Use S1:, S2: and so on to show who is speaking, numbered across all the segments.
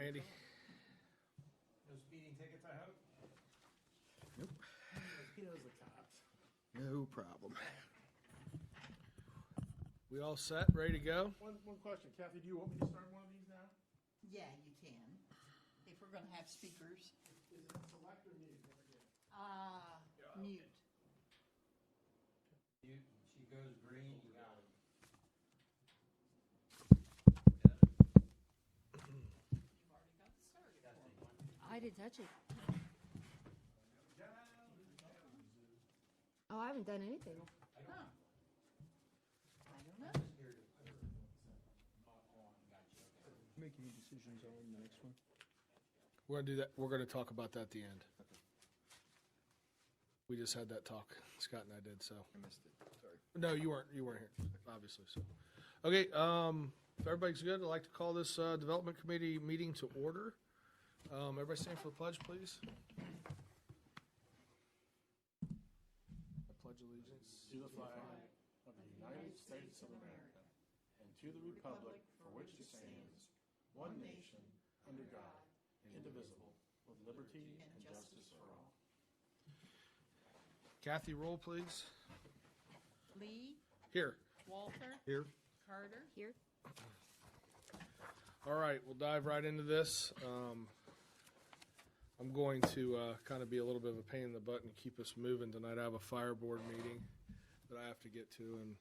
S1: Andy.
S2: No speeding tickets, I hope?
S1: Nope.
S2: He knows the cops.
S1: No problem. We all set, ready to go?
S2: One question, Kathy, do you want me to start one of these now?
S3: Yeah, you can, if we're gonna have speakers.
S2: Is it select or mute?
S3: Mute.
S4: She goes green, you got it.
S3: You've already got started.
S5: I didn't touch it. Oh, I haven't done anything.
S3: Huh. I don't know.
S6: Make any decisions on the next one?
S1: We're gonna do that. We're gonna talk about that at the end. We just had that talk, Scott and I did. So
S6: I missed it, sorry.
S1: no, you weren't here, obviously. So okay. If everybody's good, I'd like to call this development committee meeting to order. Everybody stand for the pledge, please. I pledge allegiance
S2: To the flag of the United States of America and to the republic for which it stands, one nation, under God, indivisible, with liberty and justice for all.
S1: Kathy, roll, please.
S3: Lee,
S1: Here.
S3: Walter,
S6: Here.
S3: Carter,
S5: Here.
S1: All right, we'll dive right into this. I'm going to kind of be a little bit of a pain in the butt and keep us moving tonight. I have a fire board meeting that I have to get to, and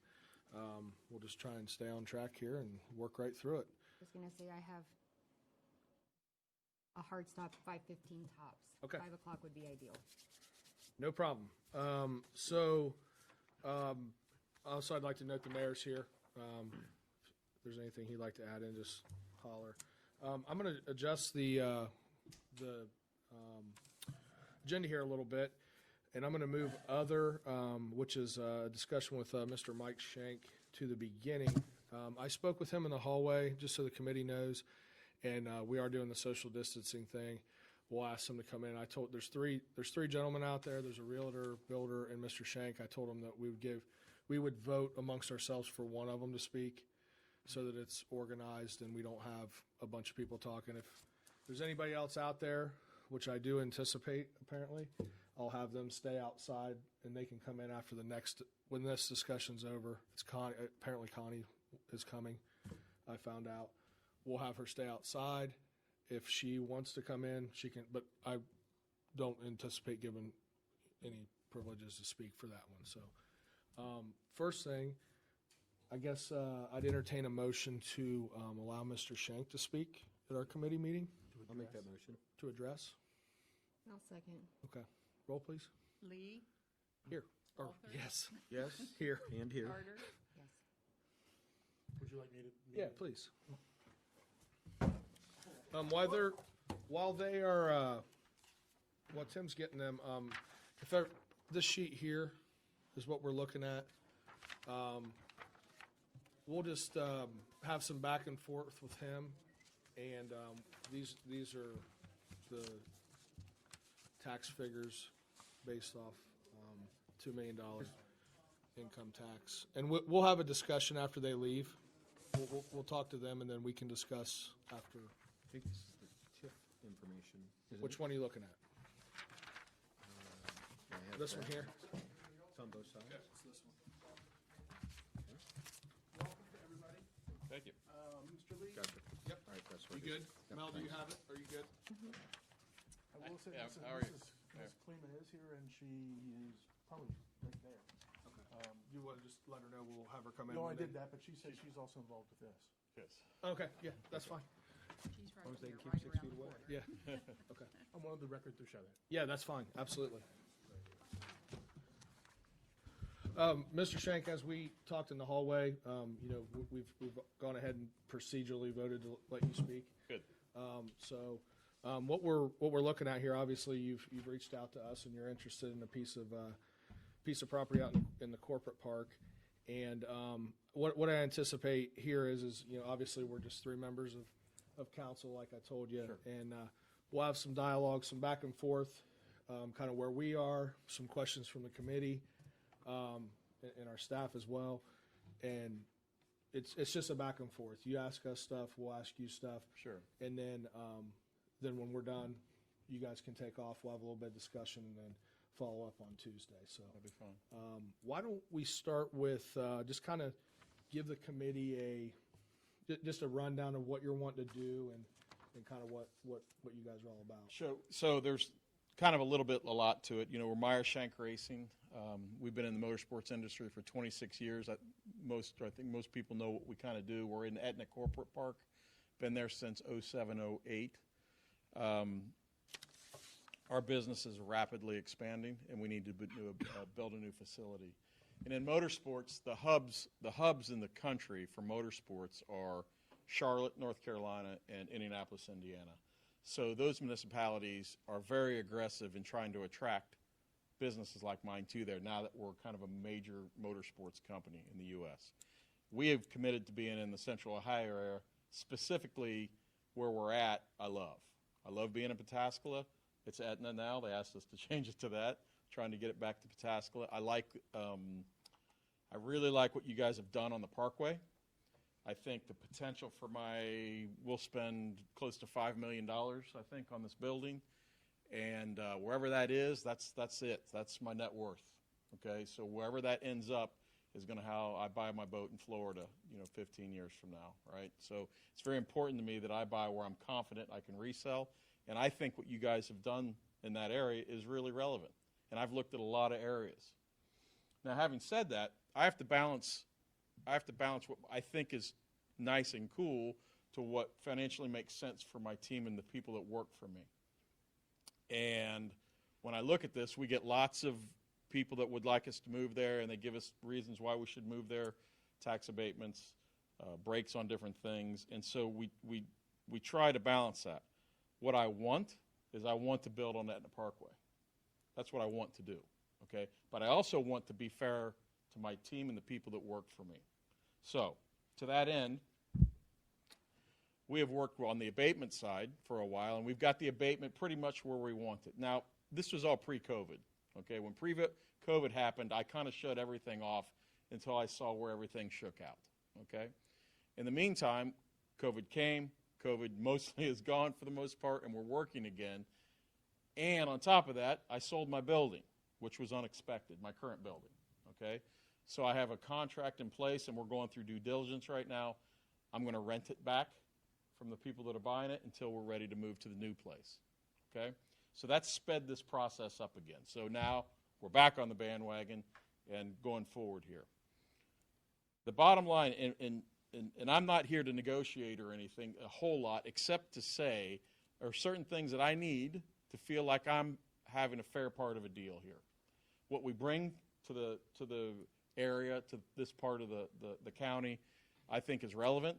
S1: we'll just try and stay on track here and work right through it.
S5: I was gonna say I have a hard stop 5:15 tops.
S1: Okay.
S5: 5 o'clock would be ideal.
S1: No problem. Also, I'd like to note the mayor's here. If there's anything he'd like to add in, just holler. I'm going to adjust the agenda here a little bit, and I'm going to move other, which is a discussion with Mr. Mike Shank, to the beginning. I spoke with him in the hallway, just so the committee knows, and we are doing the social distancing thing. We'll ask them to come in. I told there's three gentlemen out there. There's a realtor, builder, and Mr. Shank. I told them that we would vote amongst ourselves for one of them to speak, so that it's organized and we don't have a bunch of people talking. If there's anybody else out there, which I do anticipate, apparently, I'll have them stay outside and they can come in after when this discussion's over. It's Connie. Apparently Connie is coming. I found out. We'll have her stay outside. If she wants to come in, she can, but I don't anticipate giving any privileges to speak for that one. So, first thing, I guess I'd entertain a motion to allow Mr. Shank to speak at our committee meeting
S6: I'll make that motion.
S1: to address.
S5: I'll second.
S1: Okay. Roll, please.
S3: Lee,
S1: Here. Or,
S3: Walter?
S1: yes.
S6: Yes,
S1: Here.
S6: and here.
S3: Carter,
S5: Yes.
S2: Would you like me to?
S1: Yeah, please. While Tim's getting them, this sheet here is what we're looking at. We'll just have some back and forth with him, and these are the tax figures based off $2 million income tax, and we'll have a discussion after they leave. We'll talk to them, and then we can discuss after.
S6: I think this is the TIF information. isn't
S1: Which
S6: it?
S1: one are you looking at?
S6: I have
S1: This one
S6: that.
S1: here?
S6: It's on both sides.
S1: It's this one.
S2: Welcome to everybody.
S7: Thank you.
S2: Mr. Lee,
S6: Gotcha.
S1: Yep.
S6: All right, that's
S1: You
S6: what it
S1: good?
S6: is. Yep,
S1: Mel, do you
S6: thanks.
S1: have it? Are you good?
S2: I will say
S7: Yeah,
S2: this,
S7: how are you?
S2: Miss Klima is here and she is probably right there.
S1: Okay. You want to just let her know we'll have her come in?
S2: No, I
S1: and then-
S2: did that, but she said she's also involved with this.
S7: Yes.
S1: Okay, yeah, that's fine.
S3: she's right
S6: long as they
S3: here,
S6: can keep
S3: right
S6: 6
S3: around
S6: feet
S3: the
S6: away.
S3: corner.
S1: Yeah, okay.
S2: I wanted the record to show that.
S1: Yeah, that's fine, absolutely. Mr. Shank, as we talked in the hallway, we've gone ahead and procedurally voted to let you speak.
S7: Good.
S1: What we're looking at here, obviously, you've reached out to us and you're interested in a piece of property out in the corporate park. And what I anticipate here is obviously we're just three members of council, like I told you,
S6: Sure.
S1: and we'll have some dialogue, some back and forth, kind of where we are, some questions from the committee, and our staff as well, and it's just a back and forth. You ask us stuff, we'll ask you stuff.
S2: Sure.
S1: And then when we're done, you guys can take off. We'll have a little bit of discussion and then follow up on Tuesday. So
S2: That'd be fun.
S1: why don't we start with just kind of give the committee just a rundown of what you're wanting to do and kind of what you guys are all about.
S2: Sure. So there's kind of a lot to it. You know, we're Meyer Shank Racing. We've been in the motorsports industry for 26 years. I think most people know what we kind of do. We're in Etna Corporate Park. Been there since 07, 08. Our business is rapidly expanding, and we need to build a new facility. And in motorsports, the hubs in the country for motorsports are Charlotte, North Carolina, and Indianapolis, Indiana. So those municipalities are very aggressive in trying to attract businesses like mine to there now that we're kind of a major motorsports company in the U.S. We have committed to being in the Central Ohio area, specifically where we're at. I love being in Pataskala. It's Etna now. They asked us to change it to that, trying to get it back to Pataskala. I really like what you guys have done on the Parkway. I think the potential for we'll spend close to $5 million, I think, on this building. And wherever that is, that's it. That's my net worth. Okay, so wherever that ends up is going to how I buy my boat in Florida, 15 years from now, right? So it's very important to me that I buy where I'm confident I can resell. And I think what you guys have done in that area is really relevant. And I've looked at a lot of areas. Now, having said that, I have to balance what I think is nice and cool to what financially makes sense for my team and the people that work for me. And when I look at this, we get lots of people that would like us to move there, and they give us reasons why we should move there, tax abatements, breaks on different things. And so we try to balance that. What I want is I want to build on Etna Parkway. That's what I want to do, okay? But I also want to be fair to my team and the people that work for me. So, to that end, we have worked on the abatement side for a while, and we've got the abatement pretty much where we want it. Now, this was all pre-COVID, okay? When pre-COVID happened, I kind of shut everything off until I saw where everything shook out, okay? In the meantime, COVID came. COVID mostly is gone for the most part, and we're working again. And on top of that, I sold my building, which was unexpected, my current building, okay? So I have a contract in place, and we're going through due diligence right now. I'm going to rent it back from the people that are buying it until we're ready to move to the new place, okay? So that's sped this process up again. So now we're back on the bandwagon and going forward here. The bottom line, and I'm not here to negotiate or anything a whole lot, except to say there are certain things that I need to feel like I'm having a fair part of a deal here. What we bring to the area, to this part of the county, I think is relevant,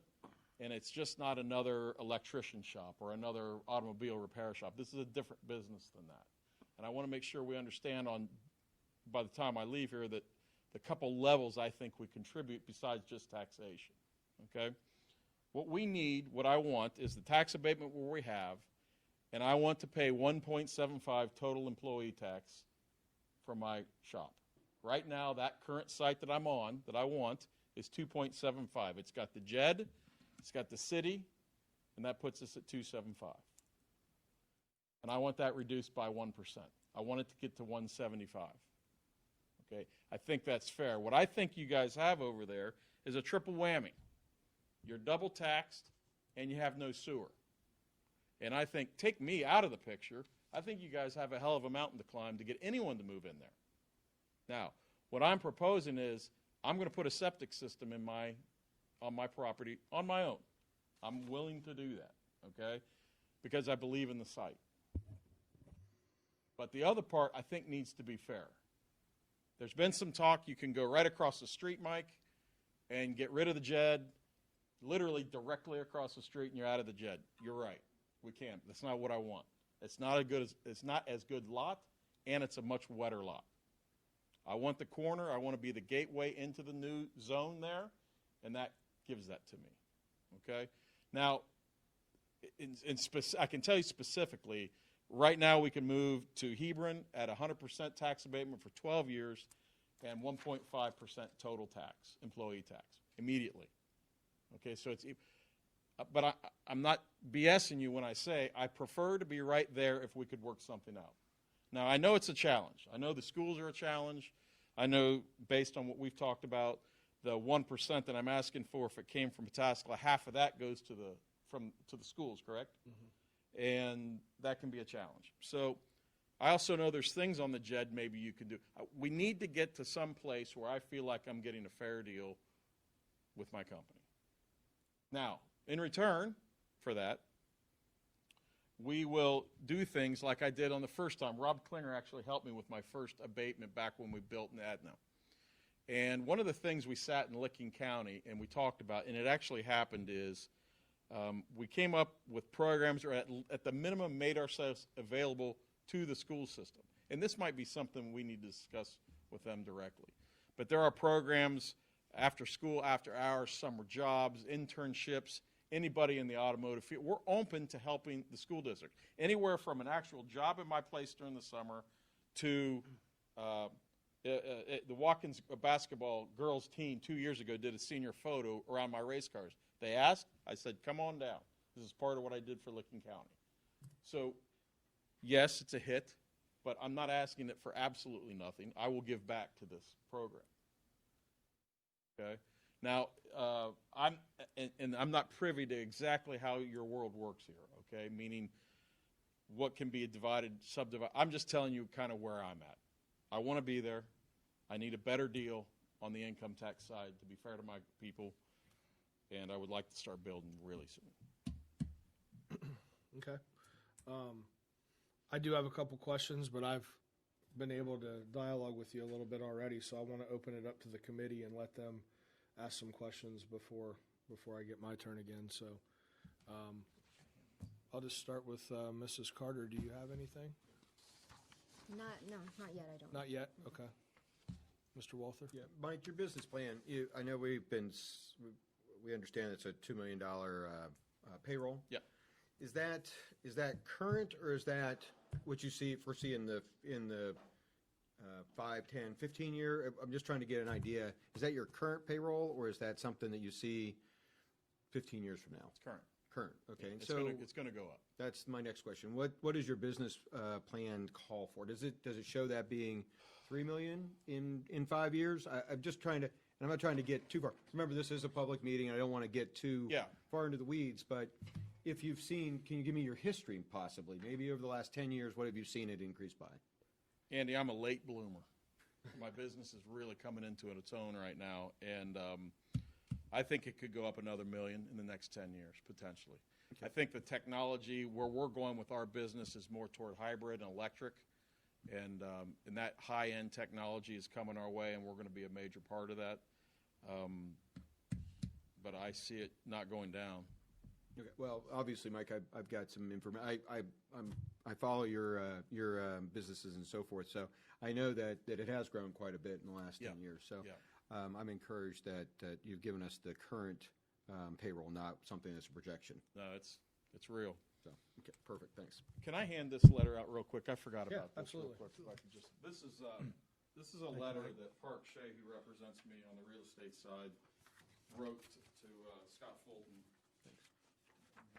S2: and it's just not another electrician shop or another automobile repair shop. This is a different business than that. And I want to make sure we understand by the time I leave here that the couple levels I think we contribute besides just taxation, okay? What I want is the tax abatement where we have, and I want to pay 1.75 total employee tax for my shop. Right now, that current site that I'm on, that I want, is 2.75. It's got the JED, it's got the city, and that puts us at 275. And I want that reduced by 1%. I want it to get to 175. Okay? I think that's fair. What I think you guys have over there is a triple whammy. You're double taxed, and you have no sewer. And I think, take me out of the picture, I think you guys have a hell of a mountain to climb to get anyone to move in there. Now, what I'm proposing is I'm going to put a septic system on my property on my own. I'm willing to do that, okay, because I believe in the site. But the other part, I think, needs to be fair. There's been some talk you can go right across the street, Mike, and get rid of the JED, literally directly across the street, and you're out of the JED. You're right. We can't. That's not what I want. It's not as good lot, and it's a much wetter lot. I want the corner. I want to be the gateway into the new zone there, and that gives that to me. Okay? Now, I can tell you specifically, right now we can move to Hebron at 100% tax abatement for 12 years and 1.5% total tax, employee tax, immediately. Okay, so but I'm not BSing you when I say I prefer to be right there if we could work something out. Now, I know it's a challenge. I know the schools are a challenge. I know, based on what we've talked about, the 1% that I'm asking for, if it came from Pataskala, half of that goes to the schools, correct? Mm-hmm. And that can be a challenge. So I also know there's things on the JED maybe you can do. We need to get to some place where I feel like I'm getting a fair deal with my company. Now, in return for that, we will do things like I did on the first time. Rob Klinger actually helped me with my first abatement back when we built in Adno. And one of the things we sat in Licking County and we talked about, and it actually happened, is we came up with programs, or at the minimum made ourselves available to the school system. And this might be something we need to discuss with them directly. But there are programs after school, after hours, summer jobs, internships, anybody in the automotive field. We're open to helping the school district. Anywhere from an actual job in my place during the summer to the Watkins basketball girls team 2 years ago did a senior photo around my race cars. They asked, I said, come on down. This is part of what I did for Licking County. So, yes, it's a hit, but I'm not asking it for absolutely nothing. I will give back to this program. Okay? Now, I'm not privy to exactly how your world works here, okay? Meaning what can be divided, subdivided. I'm just telling you kind of where I'm at. I want to be there. I need a better deal on the income tax side to be fair to my people, and I would like to start building really soon.
S1: Okay. I do have a couple questions, but I've been able to dialogue with you a little bit already, so I want to open it up to the committee and let them ask some questions before I get my turn again. So I'll just start with Mrs. Carter. Do you have anything?
S5: Not yet, I don't.
S1: Not yet? Okay. Mr. Walther?
S6: Yeah, Mike, your business plan, I know we understand it's a $2 million payroll.
S2: Yeah.
S6: Is that current, or is that what you foresee in the 5, 10, 15 year? I'm just trying to get an idea. Is that your current payroll, or is that something that you see 15 years from now?
S2: It's current.
S6: Current, okay.
S2: It's
S6: So
S2: going to go up.
S6: that's my next question. What does your business plan call for? Does it show that being $3 million in 5 years? I'm just trying to, and I'm not trying to get too far. Remember, this is a public meeting, and I don't want to get too far into the weeds, but if you've seen, can you give me your history possibly? Maybe over the last 10 years, what have you seen it increase by?
S2: Andy, I'm a late bloomer. My business is really coming into its own right now, and I think it could go up another $1 million in the next 10 years, potentially. Okay. I think the technology, where we're going with our business, is more toward hybrid and electric, and that high-end technology is coming our way, and we're going to be a major part of that. But I see it not going down.
S6: Okay. Well, obviously, Mike, I've got some information. I follow your businesses and so forth, so I know that it has grown quite a bit in the last 10 years. So I'm encouraged that you've given us the current payroll, not something that's a projection.
S2: No, it's real.
S6: So, okay, perfect. Thanks.
S2: Can I hand this letter out real quick? I forgot about this.
S1: Absolutely.
S2: Real quick. If I could just, this is a letter that Park Shea, who represents me on the real estate side, wrote to Scott Fulton. Thanks.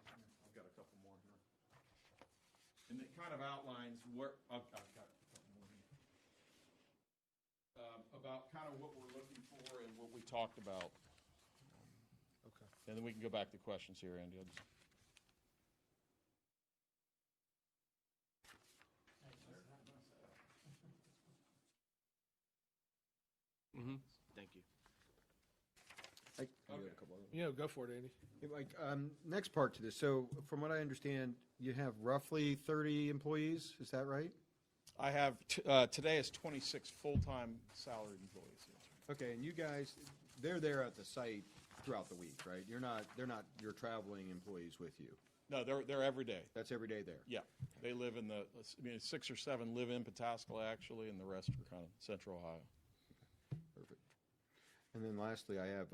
S2: I've got a couple more here. And it kind of outlines what, I've got a couple more here. About kind of what we're looking for and what we talked about.
S1: Okay.
S2: And then we can go back to questions here, Andy. I'll just...
S7: Mm-hmm. Thank you.
S6: You have a couple other-
S1: Yeah, go for it, Andy.
S6: Hey, Mike, next part to this. So from what I understand, you have roughly 30 employees. Is that right?
S2: I have, today is 26 full-time salaried employees.
S6: Okay, and you guys, they're there at the site throughout the week, right? They're not your traveling employees with you.
S2: No, they're every day.
S6: That's every day there.
S2: Yeah, they live in 6 or 7 live in Pataskala, actually, and the rest are kind of central Ohio.
S6: Perfect. And then lastly, I have,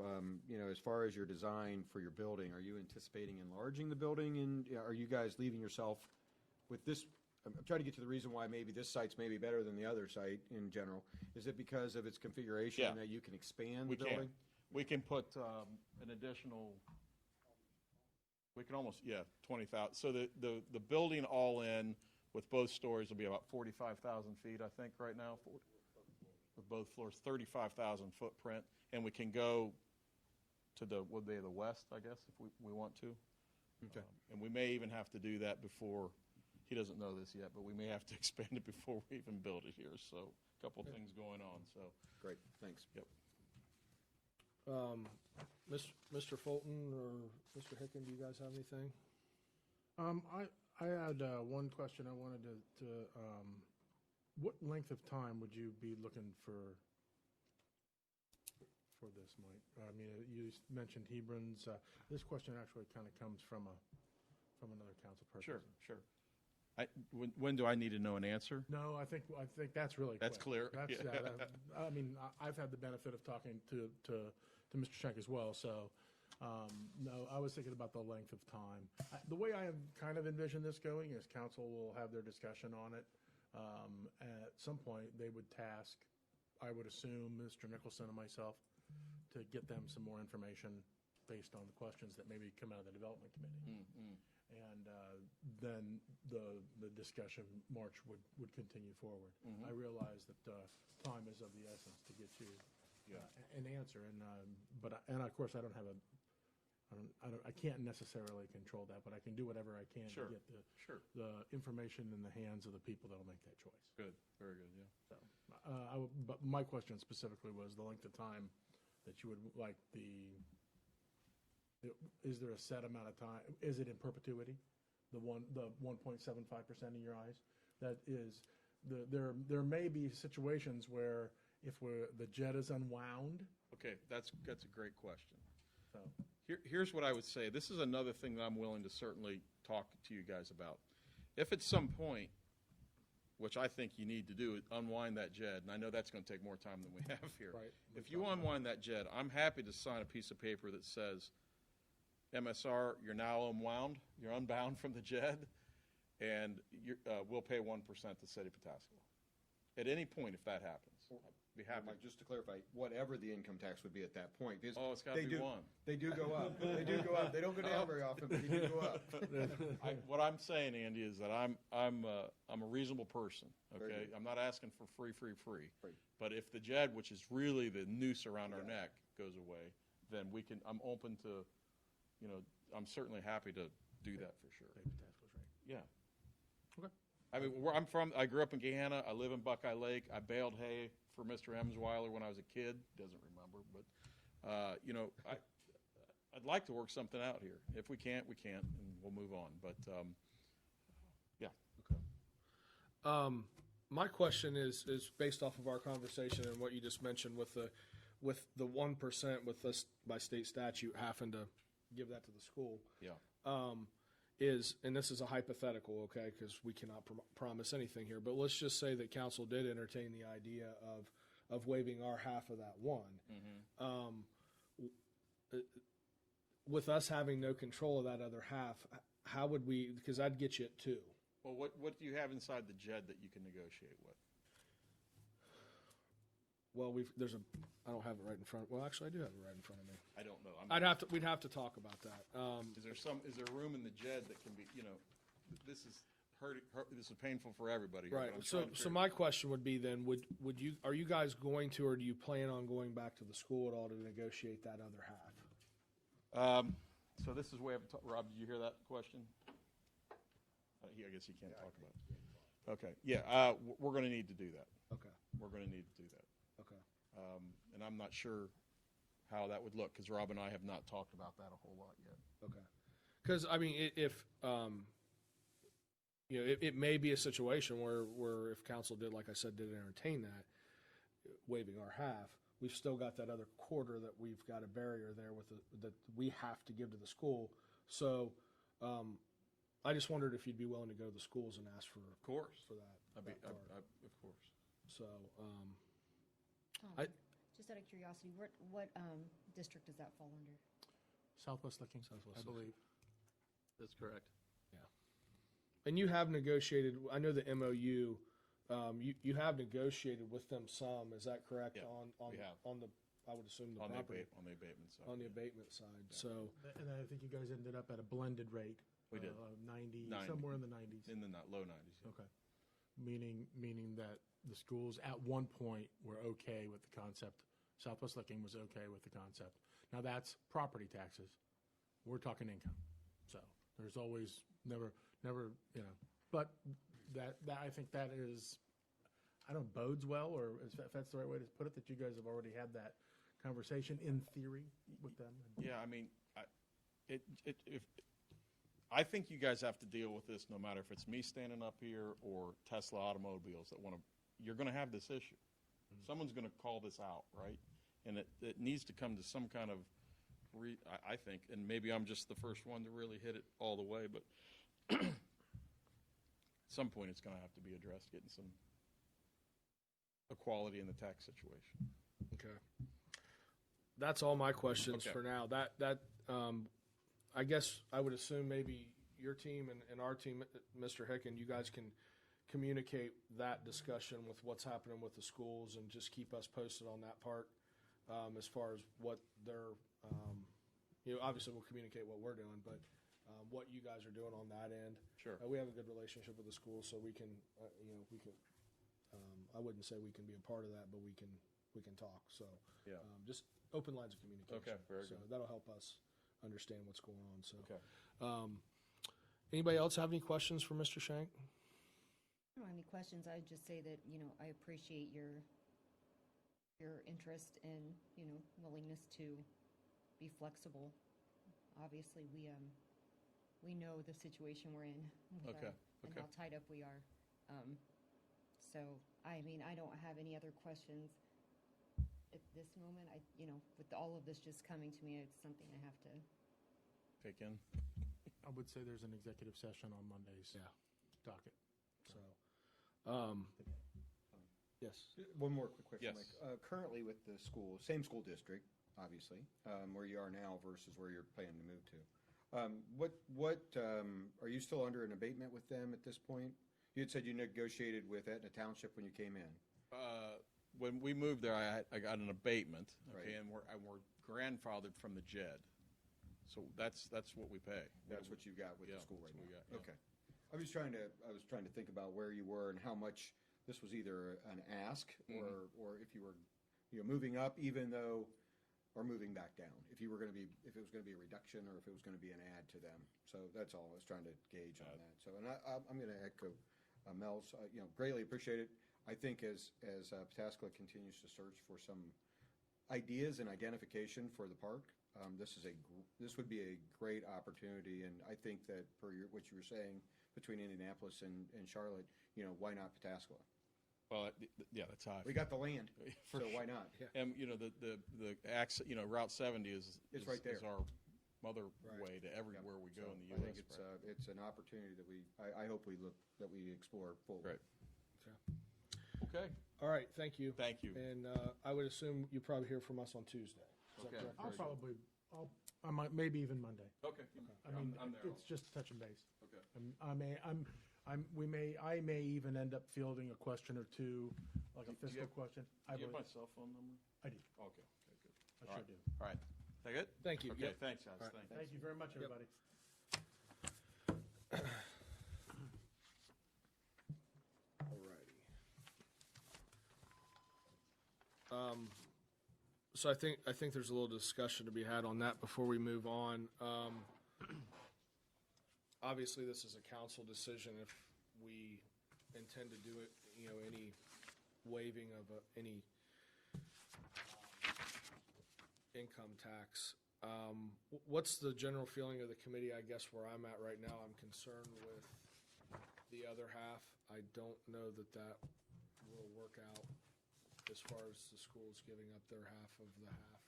S6: as far as your design for your building, are you anticipating enlarging the building? And are you guys leaving yourself with this? I'm trying to get to the reason why maybe this site's maybe better than the other site in general. Is it because of its configuration that you can expand the building?
S2: We can put an additional, we can almost, 20,000. So the building all in with both stories will be about 45,000 feet, I think, right now, with both floors, 35,000 footprint. And we can go to the west, I guess, if we want to.
S6: Okay.
S2: And we may even have to do that before, he doesn't know this yet, but we may have to expand it before we even build it here. So a couple things going on, so.
S6: Great, thanks.
S2: Yep.
S1: Mr. Fulton or Mr. Hicken, do you guys have anything?
S2: I had one question I wanted to what length of time would you be looking for this, Mike? I mean, you mentioned Hebrons. This question actually kind of comes from another council person. Sure. When do I need to know an answer? No, I think that's really
S8: That's
S2: quick.
S8: clear.
S2: I mean, I've had the benefit of talking to Mr. Schenk as well, so, no, I was thinking about the length of time. The way I have kind of envisioned this going is council will have their discussion on it. At some point, they would task, I would assume, Mr. Nicholson and myself to get them some more information based on the questions that maybe come out of the development committee. And then the discussion march would continue forward. I realize that time is of the essence to get you an answer, and of course I can't necessarily control that, but I can do whatever I can to get the information in the hands of the people that'll make that choice.
S8: Good, very good, yeah.
S2: So, but my question specifically was the length of time that you would like is there a set amount of time? Is it in perpetuity? The 1.75% in your eyes? That is, there may be situations where if the jet is unwound.
S8: Okay, that's a great question.
S2: So,
S8: Here's what I would say. This is another thing that I'm willing to certainly talk to you guys about. If at some point, which I think you need to do, unwind that JED, and I know that's going to take more time than we have here.
S2: Right.
S8: If you unwind that JED, I'm happy to sign a piece of paper that says, MSR, you're now unwound, you're unbound from the JED, and we'll pay 1% to City of Pataskala. At any point, if that happens, I'd be happy.
S6: Mike, just to clarify, whatever the income tax would be at that point. Because
S8: Oh, it's got to
S6: they
S8: be
S6: do-
S8: one.
S6: They do go up. They do go up. They don't go down very often, but they do go up.
S8: What I'm saying, Andy, is that I'm a reasonable person.
S6: Very
S8: Okay,
S6: good.
S8: I'm not asking for free.
S6: Right.
S8: But if the JED, which is really the noose around our neck, goes away, then I'm open to, I'm certainly happy to do that for sure.
S2: David Taft was right.
S8: Yeah.
S2: Okay.
S8: I mean, where I'm from, I grew up in Gahanna. I live in Buckeye Lake. I baled hay for Mr. Emsweiler when I was a kid. Doesn't remember, but I'd like to work something out here. If we can't, we can't, and we'll move on. But yeah.
S1: My question is based off of our conversation and what you just mentioned with the 1% with us by state statute having to give that to the school.
S8: Yeah.
S1: And this is a hypothetical, okay, because we cannot promise anything here, but let's just say that council did entertain the idea of waiving our half of that one. With us having no control of that other half, how would we, because I'd get you at 2.
S8: Well, what do you have inside the JED that you can negotiate with?
S1: Well, I don't have it right in front. Well, actually, I do have it right in front of me.
S8: I don't know.
S1: We'd have to talk about that.
S8: Is there room in the JED that can be, this is this is painful for everybody here,
S1: Right.
S8: but I'm
S1: So
S8: trying to figure-
S1: my question would be then, are you guys going to, or do you plan on going back to the school at all to negotiate that other half?
S8: So this is way up, Rob, did you hear that question? I guess he can't talk about it. Okay, yeah, we're going to need to do that.
S1: Okay.
S8: We're going to need to do that.
S1: Okay.
S8: And I'm not sure how that would look, because Rob and I have not talked about that a whole lot yet.
S1: Okay. Because, I mean, if, it may be a situation where if council did, like I said, did entertain that, waiving our half, we've still got that other quarter that we've got a barrier there that we have to give to the school. So, I just wondered if you'd be willing to go to the schools and ask for
S8: course.
S1: for that.
S8: Of course.
S1: So,
S5: Just out of curiosity, what district does that fall under?
S2: Southwest Licking,
S1: Southwest
S2: I believe.
S7: That's correct.
S1: and you have negotiated. I know the MOU. You have negotiated with them some. Is that correct?
S8: Yeah,
S1: on
S8: we have.
S1: on the I would assume the
S8: On the
S1: property,
S8: on the abatement side.
S1: on the abatement side, so.
S2: And I think you guys ended up at a blended rate.
S8: We did.
S2: 90,
S8: 90.
S2: somewhere in the 90s.
S8: In the low 90s. Yeah.
S2: Okay. Meaning that the schools at one point were okay with the concept. Southwest Licking was okay with the concept. Now that's property taxes. We're talking income. So there's always never, but that I think that is, I don't know, bodes well, or if that's the right way to put it, that you guys have already had that conversation in theory with them.
S8: Yeah, I mean, I think you guys have to deal with this no matter if it's me standing up here or Tesla Automobiles that want to, you're going to have this issue. Someone's going to call this out, right? And it needs to come to some kind of, I think, and maybe I'm just the first one to really hit it all the way, but at some point it's going to have to be addressed, getting some equality in the tax situation.
S1: Okay. That's all my questions
S8: Okay.
S1: for now. I guess I would assume maybe your team and our team, Mr. Hicken, you guys can communicate that discussion with what's happening with the schools and just keep us posted on that part, as far as what they're, obviously we'll communicate what we're doing, but what you guys are doing on that end.
S8: Sure.
S1: We have a good relationship with the school, so we can, I wouldn't say we can be a part of that, but we can talk. So
S8: Yeah.
S1: just open lines of communication.
S8: Okay, very
S1: so
S8: good.
S1: that'll help us understand what's going on. So,
S8: Okay.
S1: Anybody else have any questions for Mr. Shank?
S5: I don't have any questions. I'd just say that, I appreciate your interest and, willingness to be flexible. Obviously, we know the situation we're in. with
S8: Okay,
S5: and
S8: okay.
S5: how tied up we are. So, I don't have any other questions at this moment. With all of this just coming to me, it's something I have to.
S8: Take in.
S2: I would say there's an executive session on Monday's
S1: Yeah.
S2: docket.
S1: So, yes.
S6: One more quick question,
S8: Yes.
S6: Mike. Currently with the school, same school district, obviously, where you are now versus where you're planning to move to. Are you still under an abatement with them at this point? You had said you negotiated with Etna Township when you came in.
S8: When we moved there, I got an abatement, okay,
S6: Right.
S8: and we're grandfathered from the JED. So that's what we pay.
S6: That's what you got with
S8: Yeah,
S6: the school
S8: that's
S6: right
S8: what we
S6: now?
S8: got, yeah.
S6: Okay. I was trying to think about where you were and how much this was either an ask
S8: Mm-hmm.
S6: or if you were, moving up even though, or moving back down. If it was going to be a reduction or if it was going to be an add to them. So that's all I was trying to gauge on that. So, and I'm going to echo Mel's, greatly appreciate it. I think as Pataskala continues to search for some ideas and identification for the park, this would be a great opportunity. And I think that what you were saying between Indianapolis and Charlotte, why not Pataskala?
S8: Well, yeah, that's how I
S6: We
S8: feel.
S6: got the land,
S8: For
S6: so why not?
S8: And, the access, Route 70 is
S6: right there.
S8: is our mother
S1: Right.
S8: way to everywhere we go
S6: So
S8: in the
S6: I
S8: U.S.
S6: think it's an opportunity that I hope we explore fully.
S8: Great.
S1: Okay.
S8: Okay.
S1: All right. Thank you.
S8: Thank you.
S1: And I would assume you probably hear from us on Tuesday. Is that
S8: Okay.
S1: correct?
S2: I might, maybe even Monday.
S8: Okay. I'm there.
S2: It's just touch and base.
S8: Okay.
S2: I may even end up fielding a question or two, like a
S8: Do you
S2: fiscal
S8: have-
S2: question.
S8: Do you have my cell phone number?
S2: I do.
S8: Okay. Good.
S2: I
S8: All
S2: sure
S8: right.
S2: do.
S8: All right. That good?
S1: Thank you.
S8: Okay,
S1: Yep.
S8: thanks, guys.
S1: All right.
S8: Thanks.
S2: Thank you very much, everybody.
S1: Alrighty. So I think there's a little discussion to be had on that before we move on. Obviously, this is a council decision if we intend to do it, any waiving of any income tax. What's the general feeling of the committee? I guess where I'm at right now, I'm concerned with the other half. I don't know that will work out as far as the schools giving up their half of the half.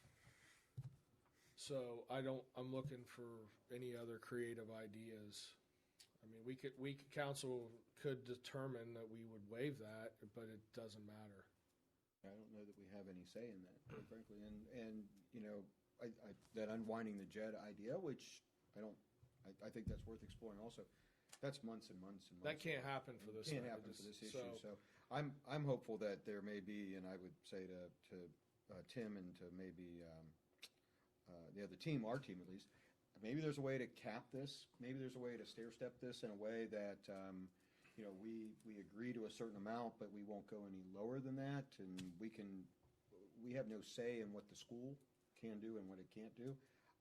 S1: So I'm looking for any other creative ideas. I mean, council could determine that we would waive that, but it doesn't matter.
S6: I don't know that we have any say in that, quite frankly. And that unwinding the JED idea, which I think that's worth exploring also. That's months and months and months.
S1: That can't happen for this.
S6: Can't
S1: thing.
S6: happen for this issue.
S1: So,
S6: So I'm hopeful that there may be, and I would say to Tim and to maybe the other team, our team at least, maybe there's a way to cap this. Maybe there's a way to stair-step this in a way that, we agree to a certain amount, but we won't go any lower than that, and we have no say in what the school can do and what it can't do.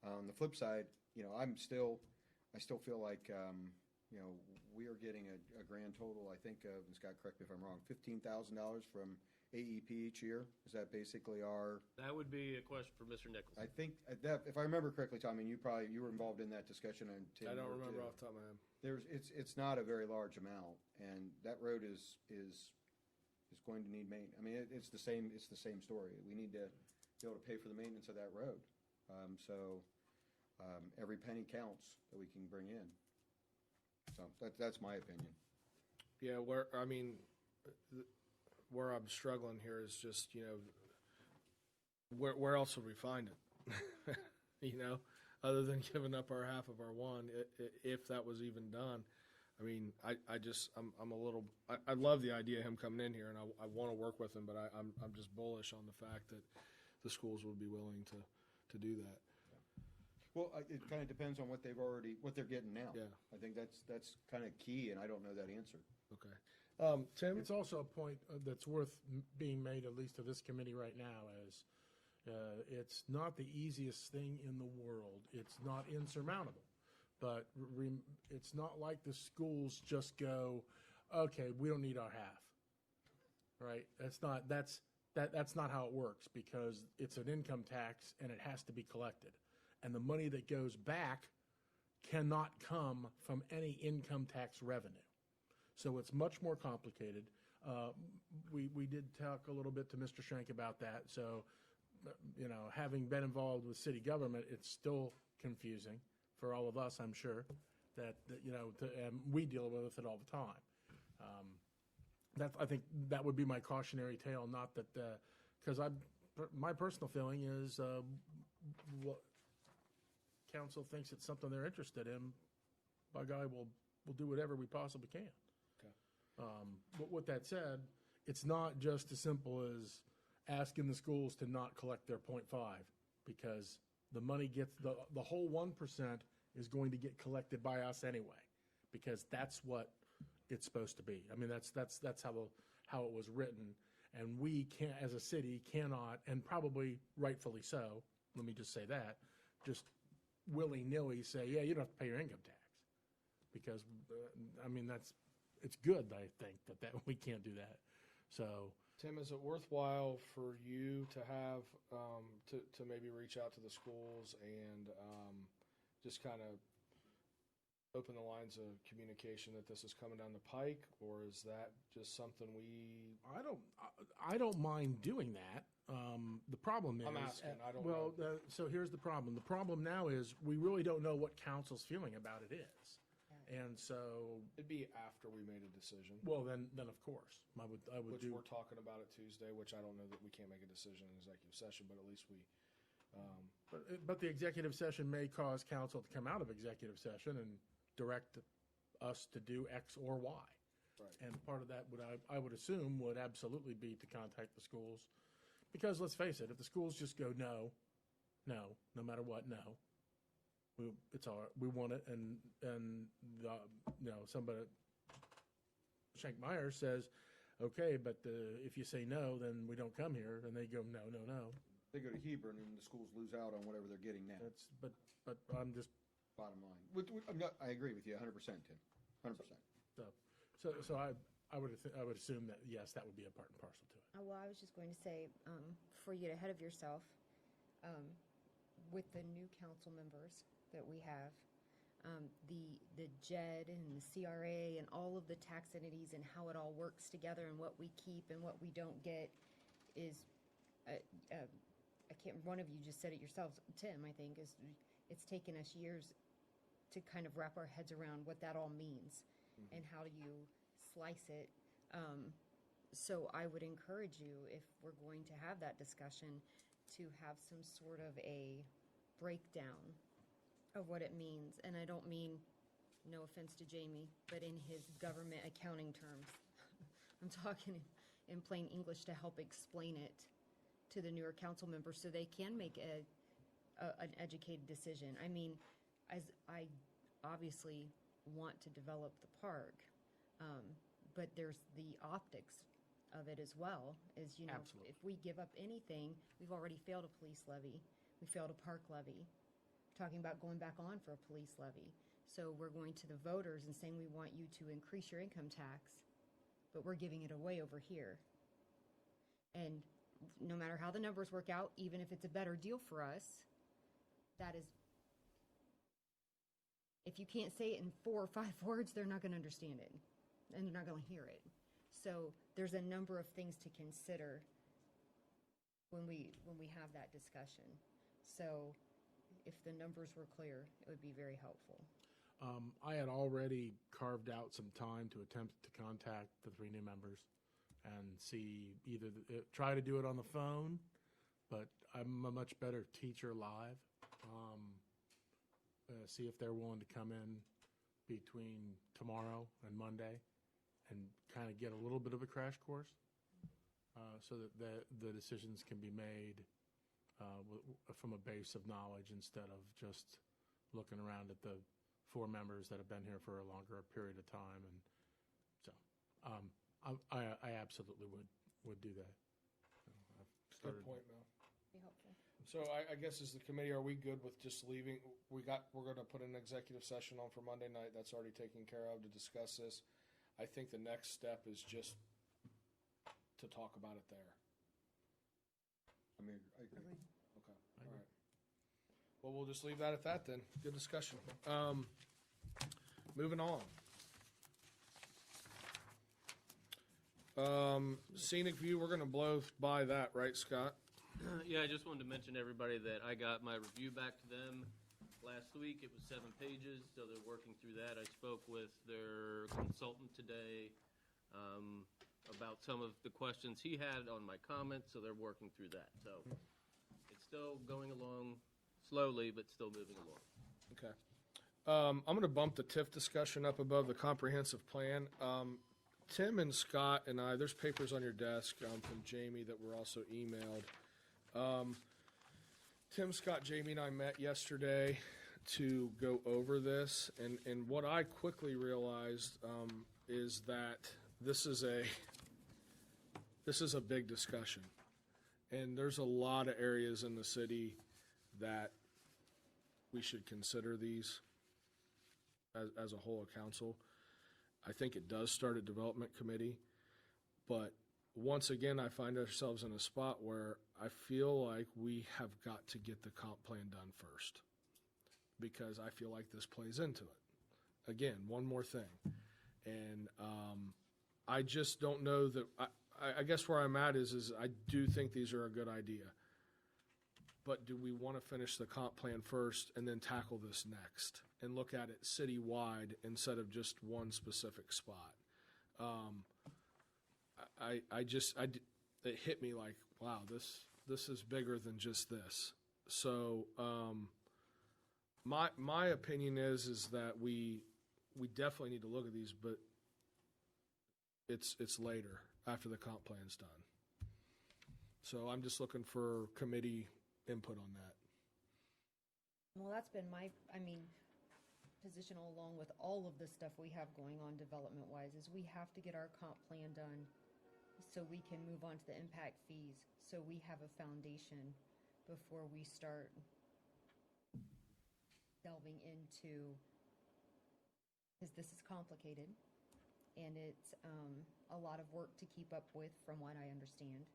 S6: On the flip side, I still feel like, we are getting a grand total, I think, of, and Scott, correct me if I'm wrong, $15,000 from AEP each year? Is that basically our?
S7: That would be a question for Mr. Nichols.
S6: I think that, if I remember correctly, Tom, and you were involved in that discussion, and Tim,
S1: I don't
S6: you were
S1: remember
S6: too.
S1: off the top of my head.
S6: It's not a very large amount, and that road is going to need maintenance. I mean, it's the same story. We need to be able to pay for the maintenance of that road. Every penny counts that we can bring in. So that's my opinion.
S1: Yeah, where I'm struggling here is just, where else would we find it? Other than giving up our half of our one, if that was even done. I mean, I'm a little, I love the idea of him coming in here, and I want to work with him, but I'm just bullish on the fact that the schools would be willing to do that.
S6: Well, it kind of depends on what they're getting now.
S1: Yeah.
S6: I think that's kind of key, and I don't know that answer.
S1: Okay. Tim?
S2: It's also a point that's worth being made, at least to this committee right now, is it's not the easiest thing in the world. It's not insurmountable. But it's not like the schools just go, okay, we don't need our half. Right? That's not how it works, because it's an income tax and it has to be collected. And the money that goes back cannot come from any income tax revenue. So it's much more complicated. We did talk a little bit to Mr. Shank about that. So, having been involved with city government, it's still confusing for all of us, I'm sure, that and we deal with it all the time. I think that would be my cautionary tale, not that, because my personal feeling is what council thinks it's something they're interested in, by God, we'll do whatever we possibly can.
S1: Okay.
S2: But with that said, it's not just as simple as asking the schools to not collect their 0.5, because the money gets, the whole 1% is going to get collected by us anyway, because that's what it's supposed to be. I mean, that's how it was written, and we can't, as a city, cannot, and probably rightfully so, let me just say that, just willy-nilly say, yeah, you don't have to pay your income tax, because it's good, I think, that we can't do that. So,
S1: Tim, is it worthwhile for you to have, to maybe reach out to the schools and just kind of open the lines of communication that this is coming down the pike, or is that just something
S2: I don't mind doing that. The problem is,
S1: I'm asking, I don't
S2: well,
S1: know.
S2: so here's the problem. The problem now is we really don't know what council's feeling about it is. And so,
S1: It'd be after we made a decision,
S2: well, then of course, I would
S1: which
S2: do.
S1: we're talking about it Tuesday, which I don't know that we can't make a decision in executive session, but at least we,
S2: But the executive session may cause council to come out of executive session and direct us to do X or Y.
S1: Right.
S2: And part of that I would assume would absolutely be to contact the schools. Because let's face it, if the schools just go no matter what, no, it's all right, we want it, and somebody, Shank Meyer says, okay, but if you say no, then we don't come here, and they go no.
S6: They go to Hebron, and the schools lose out on whatever they're getting now.
S2: But I'm just,
S6: Bottom line. I agree with you 100%, Tim. 100%.
S2: so I would assume that, yes, that would be a part and parcel to it.
S5: Well, I was just going to say, before you get ahead of yourself, with the new council members that we have, the JED and the CRA and all of the tax entities and how it all works together and what we keep and what we don't get is, one of you just said it yourselves, Tim, I think, is it's taken us years to kind of wrap our heads around what that all means and how do you slice it. So I would encourage you, if we're going to have that discussion, to have some sort of a breakdown of what it means. And I don't mean, no offense to Jamie, but in his government accounting terms. I'm talking in plain English to help explain it to the newer council members so they can make an educated decision. I mean, as I obviously want to develop the park, but there's the optics of it as well, is, you know,
S1: Absolutely.
S5: if we give up anything, we've already failed a police levy, we failed a park levy, talking about going back on for a police levy. So we're going to the voters and saying we want you to increase your income tax, but we're giving it away over here. And no matter how the numbers work out, even if it's a better deal for us, that is, if you can't say it in 4 or 5 words, they're not going to understand it, and they're not going to hear it. So there's a number of things to consider when we have that discussion. So if the numbers were clear, it would be very helpful.
S2: I had already carved out some time to attempt to contact the 3 new members and see either try to do it on the phone, but I'm a much better teacher live. See if they're willing to come in between tomorrow and Monday and kind of get a little bit of a crash course, so that the decisions can be made from a base of knowledge instead of just looking around at the 4 members that have been here for a longer period of time. And so I absolutely would do that. I've
S1: Good
S2: started-
S1: point, Mel.
S5: Be helpful.
S1: So I guess as the committee, are we good with just leaving? We're going to put an executive session on for Monday night. That's already taken care of to discuss this. I think the next step is just to talk about it there.
S6: I mean, I agree.
S1: Okay, all right. Well, we'll just leave that at that then. Good discussion. Moving on. Scenic view, we're gonna blow by that, right, Scott?
S7: Yeah, I just wanted to mention to everybody that I got my review back to them last week. It was 7 pages, so they're working through that. I spoke with their consultant today about some of the questions he had on my comments, so they're working through that. So it's still going along slowly, but still moving along.
S1: Okay. I'm gonna bump the TIF discussion up above the comprehensive plan. Tim and Scott and I, there's papers on your desk from Jamie that were also emailed. Tim, Scott, Jamie, and I met yesterday to go over this, and what I quickly realized is that this is a big discussion, and there's a lot of areas in the city that we should consider these as a whole council. I think it does start a development committee, but once again, I find ourselves in a spot where I feel like we have got to get the comp plan done first, because I feel like this plays into it. Again, one more thing. And I just don't know that, I guess where I'm at is I do think these are a good idea. But do we want to finish the comp plan first and then tackle this next and look at it citywide instead of just one specific spot? It hit me like, wow, this is bigger than just this. So my opinion is that we definitely need to look at these, but it's later after the comp plan's done. So I'm just looking for committee input on that.
S5: Well, that's been my position all along with all of the stuff we have going on development-wise, is we have to get our comp plan done so we can move on to the impact fees, so we have a foundation before we start delving into, because this is complicated, and it's a lot of work to keep up with from what I understand.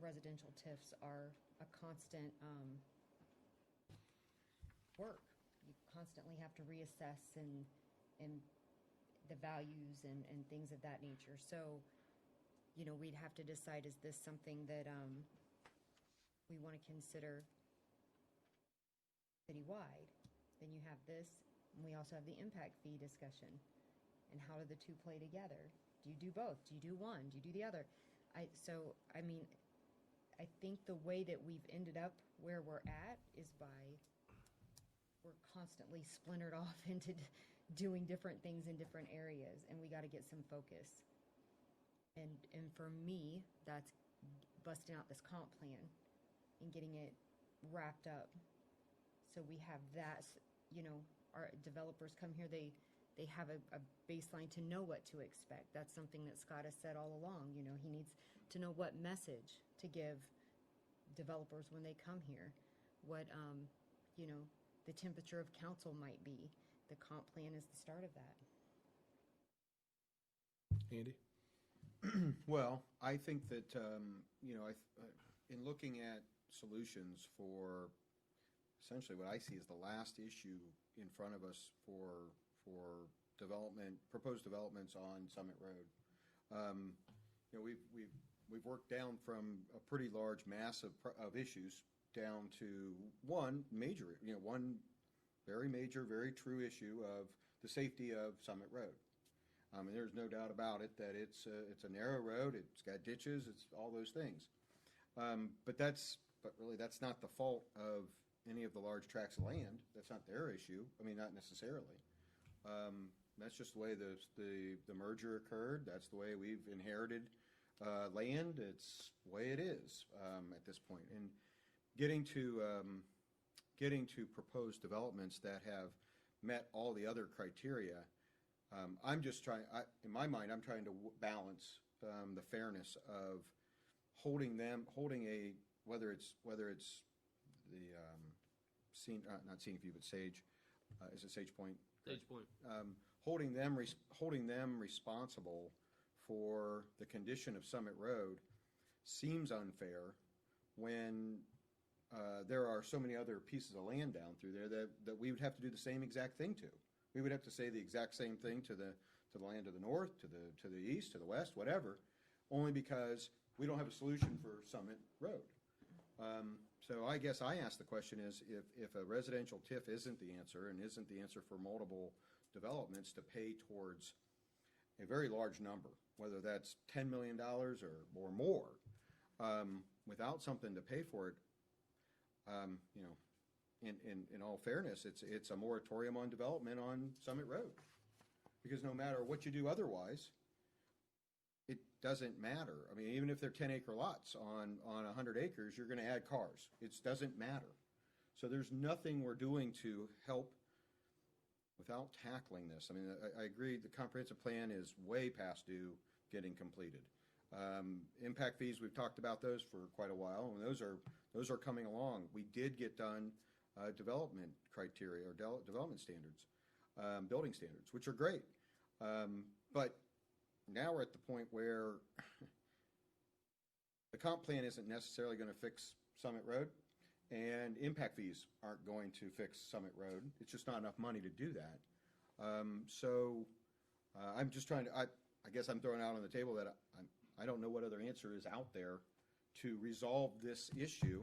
S5: Residential TIFs are a constant work. You constantly have to reassess and the values and things of that nature. So, we'd have to decide, is this something that we want to consider citywide? Then you have this, and we also have the impact fee discussion. And how do the two play together? Do you do both? Do you do one? Do you do the other? I think the way that we've ended up where we're at is we're constantly splintered off into doing different things in different areas, and we got to get some focus. And for me, that's busting out this comp plan and getting it wrapped up. So we have that, our developers come here, they have a baseline to know what to expect. That's something that Scott has said all along, he needs to know what message to give developers when they come here, what, the temperature of council might be. The comp plan is the start of that.
S1: Andy?
S6: Well, I think that, in looking at solutions for essentially what I see as the last issue in front of us for proposed developments on Summit Road. We've worked down from a pretty large mass of issues down to one very major, very true issue of the safety of Summit Road. And there's no doubt about it that it's a narrow road, it's got ditches, it's all those things. But really that's not the fault of any of the large tracts of land. That's not their issue. I mean, not necessarily. That's just the way the merger occurred. That's the way we've inherited land. It's the way it is at this point. And getting to proposed developments that have met all the other criteria, I'm just trying. In my mind, I'm trying to balance the fairness of holding a whether it's the not Scenic View, but Sage. Is it Sage Point?
S7: Sage Point.
S6: Holding them responsible for the condition of Summit Road seems unfair when there are so many other pieces of land down through there that we would have to do the same exact thing to. We would have to say the exact same thing to the land to the north, to the east, to the west, whatever, only because we don't have a solution for Summit Road. So I guess I ask the question is, if a residential TIF isn't the answer and isn't the answer for multiple developments to pay towards a very large number, whether that's $10 million or more, without something to pay for it, in all fairness, it's a moratorium on development on Summit Road. Because no matter what you do otherwise, it doesn't matter. I mean, even if they're 10-acre lots on 100 acres, you're going to add cars. It doesn't matter. So there's nothing we're doing to help without tackling this. I mean, I agree the comprehensive plan is way past due getting completed. Impact fees, we've talked about those for quite a while, and those are coming along. We did get done development criteria or development standards, building standards, which are great. But now we're at the point where the comp plan isn't necessarily going to fix Summit Road, and impact fees aren't going to fix Summit Road. It's just not enough money to do that. So I'm just trying to, I guess I'm throwing out on the table that I don't know what other answer is out there to resolve this issue,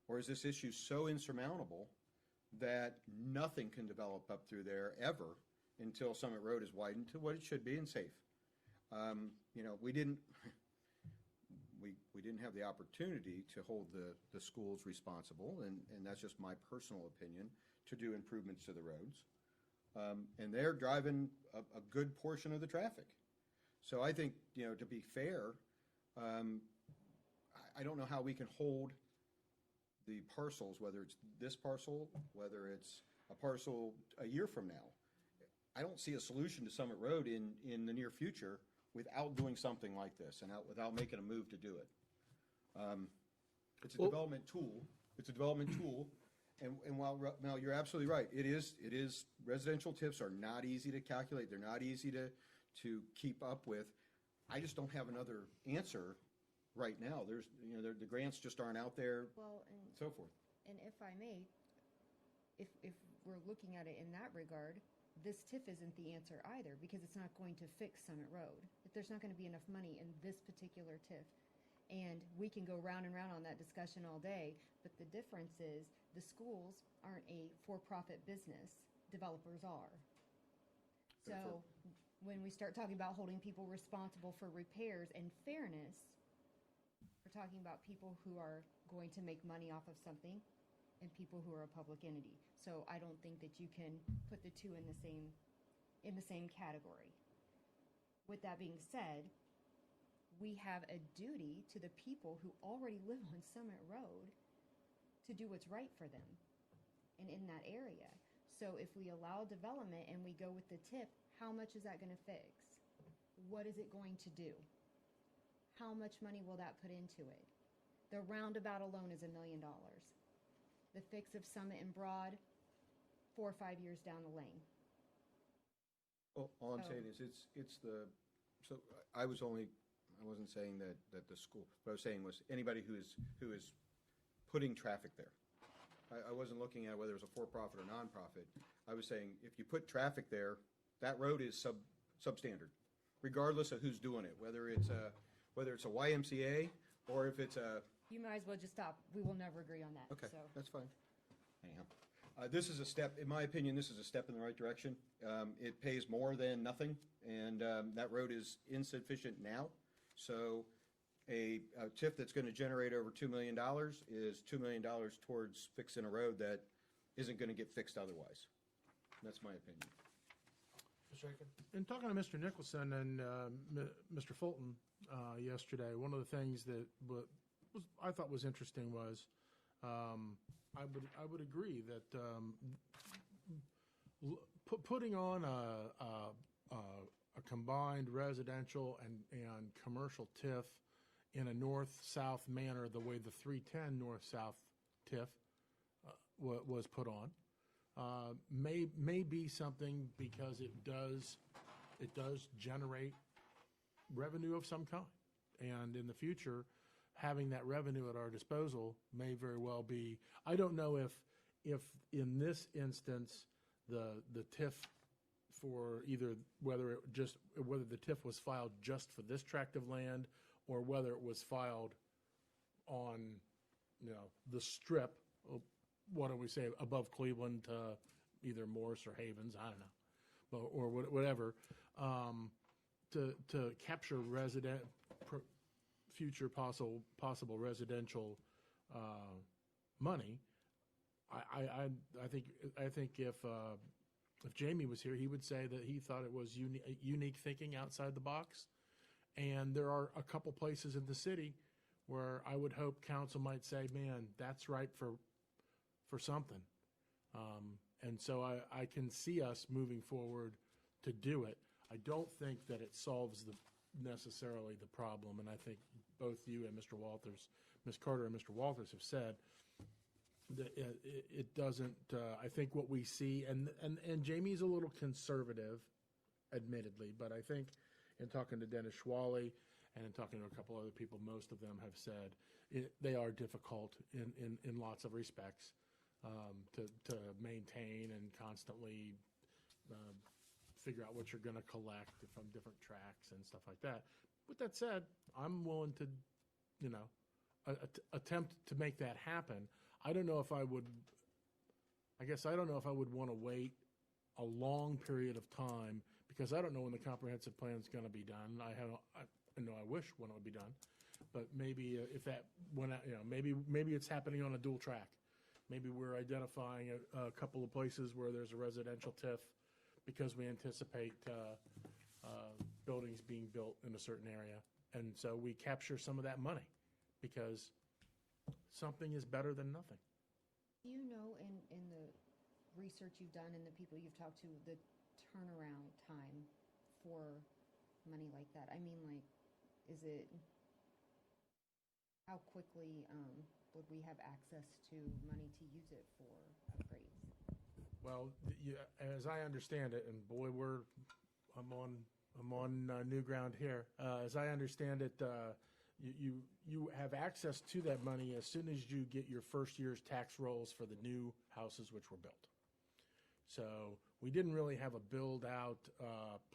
S6: or is this issue so insurmountable that nothing can develop up through there ever until Summit Road is widened to what it should be and safe. We didn't have the opportunity to hold the schools responsible, and that's just my personal opinion, to do improvements to the roads. And they're driving a good portion of the traffic. So I think, to be fair, I don't know how we can hold the parcels, whether it's this parcel, whether it's a parcel a year from now. I don't see a solution to Summit Road in the near future without doing something like this and without making a move to do it. It's a development tool. It's a development tool. And while you're absolutely right, it is residential TIFs are not easy to calculate. They're not easy to keep up with. I just don't have another answer right now. There's the grants just aren't out there.
S5: Well, and
S6: so forth.
S5: And if I may, if we're looking at it in that regard, this TIF isn't the answer either, because it's not going to fix Summit Road. There's not going to be enough money in this particular TIF. And we can go round and round on that discussion all day, but the difference is the schools aren't a for-profit business. Developers are. So when we start talking about holding people responsible for repairs and fairness, we're talking about people who are going to make money off of something and people who are a public entity. So I don't think that you can put the two in the same category. With that being said, we have a duty to the people who already live on Summit Road to do what's right for them and in that area. So if we allow development and we go with the tip, how much is that going to fix? What is it going to do? How much money will that put into it? The roundabout alone is $1 million. The fix of Summit and Broad, 4 or 5 years down the lane.
S6: Well, all I'm
S5: So-
S6: saying is so I wasn't saying that the school, what I was saying was anybody who is putting traffic there. I wasn't looking at whether it was a for-profit or nonprofit. I was saying if you put traffic there, that road is substandard, regardless of who's doing it, whether it's a YMCA or if it's a.
S5: You might as well just stop. We will never agree on that.
S6: Okay,
S5: So.
S6: that's fine. Anyhow, this is a step, in my opinion, this is a step in the right direction. It pays more than nothing, and that road is insufficient now. So a TIF that's going to generate over $2 million is $2 million towards fixing a road that isn't going to get fixed otherwise. That's my opinion.
S1: Mr. Aiken?
S2: In talking to Mr. Nicholson and Mr. Fulton yesterday, one of the things that I thought was interesting was I would agree that putting on a combined residential and commercial TIF in a north-south manner, the way the 310 north-south TIF was put on, may be something because it does generate revenue of some kind. And in the future, having that revenue at our disposal may very well be, I don't know if in this instance, the TIF for either whether the TIF was filed just for this tract of land or whether it was filed on, the strip, what do we say, above Cleveland to either Morris or Havens, I don't know, or whatever, to capture future possible residential money. I think if Jamie was here, he would say that he thought it was unique thinking outside the box. And there are a couple places in the city where I would hope council might say, man, that's right for something. And so I can see us moving forward to do it. I don't think that it solves necessarily the problem. And I think both you and Mr. Walters, Ms. Carter and Mr. Walters have said that it doesn't, I think what we see, and Jamie's a little conservative, admittedly, but I think in talking to Dennis Schwally and in talking to a couple other people, most of them have said they are difficult in lots of respects to maintain and constantly figure out what you're going to collect from different tracks and stuff like that. With that said, I'm willing to, attempt to make that happen. I don't know if I would want to wait a long period of time because I don't know when the comprehensive plan is going to be done. I wish when it would be done, but maybe if that went out, maybe it's happening on a dual track. Maybe we're identifying a couple of places where there's a residential TIF because we anticipate buildings being built in a certain area. And so we capture some of that money because something is better than nothing.
S5: Do you know in the research you've done and the people you've talked to, the turnaround time for money like that? I mean, how quickly would we have access to money to use it for upgrades?
S2: Well, as I understand it, and boy, I'm on new ground here. As I understand it, you have access to that money as soon as you get your first year's tax rolls for the new houses which were built. So we didn't really have a build-out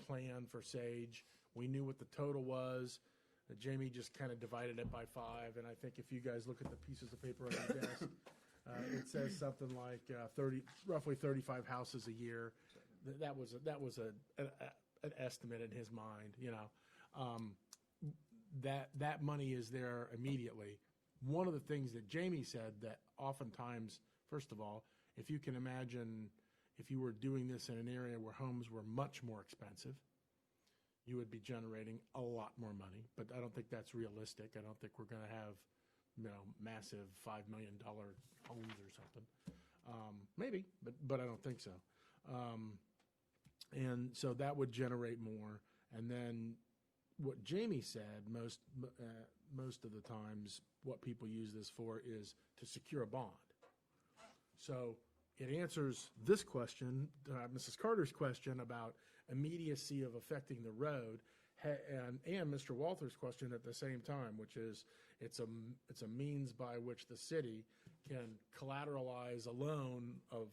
S2: plan for Sage. We knew what the total was. Jamie just kind of divided it by 5, and I think if you guys look at the pieces of paper on your desk, it says something like roughly 35 houses a year. That was an estimate in his mind. That money is there immediately. One of the things that Jamie said that oftentimes, first of all, if you can imagine if you were doing this in an area where homes were much more expensive, you would be generating a lot more money, but I don't think that's realistic. I don't think we're going to have, massive $5 million homes or something. Maybe, but I don't think so. And so that would generate more. And then what Jamie said, most of the times, what people use this for is to secure a bond. So it answers this question, Mrs. Carter's question about immediacy of affecting the road, and Mr. Walther's question at the same time, which is it's a means by which the city can collateralize a loan of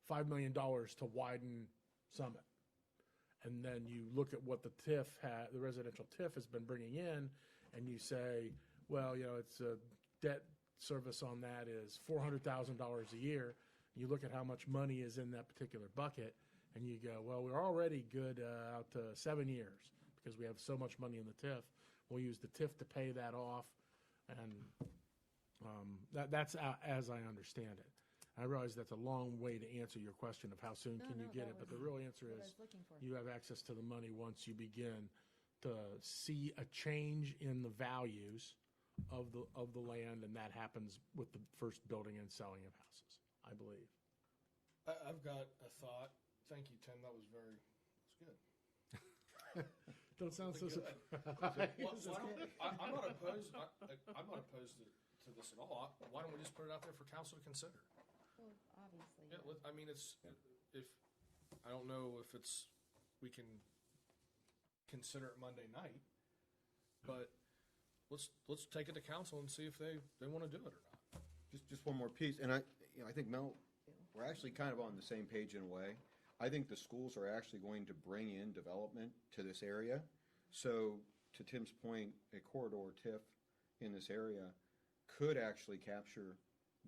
S2: $5 million to widen Summit. And then you look at what the residential TIF has been bringing in, and you say, well, it's a debt service on that is $400,000 a year. You look at how much money is in that particular bucket, and you go, well, we're already good out to 7 years because we have so much money in the TIF. We'll use the TIF to pay that off, and that's as I understand it. I realize that's a long way to answer your question of how soon can you get it, but the real answer
S5: what I
S2: is
S5: was looking for.
S2: you have access to the money once you begin to see a change in the values of the land, and that happens with the first building and selling of houses, I believe.
S1: I've got a thought. Thank you, Tim. That was good.
S2: Don't sound so
S1: Good.
S2: surprised.
S1: I'm not opposed. I'm not opposed to this at all. Why don't we just put it out there for council to consider?
S5: Well, obviously.
S1: Yeah, I mean, if I don't know if we can consider it Monday night, but let's take it to council and see if they want to do it or not.
S6: Just one more piece, and I think Mel, we're actually kind of on the same page in a way. I think the schools are actually going to bring in development to this area. So to Tim's point, a corridor TIF in this area could actually capture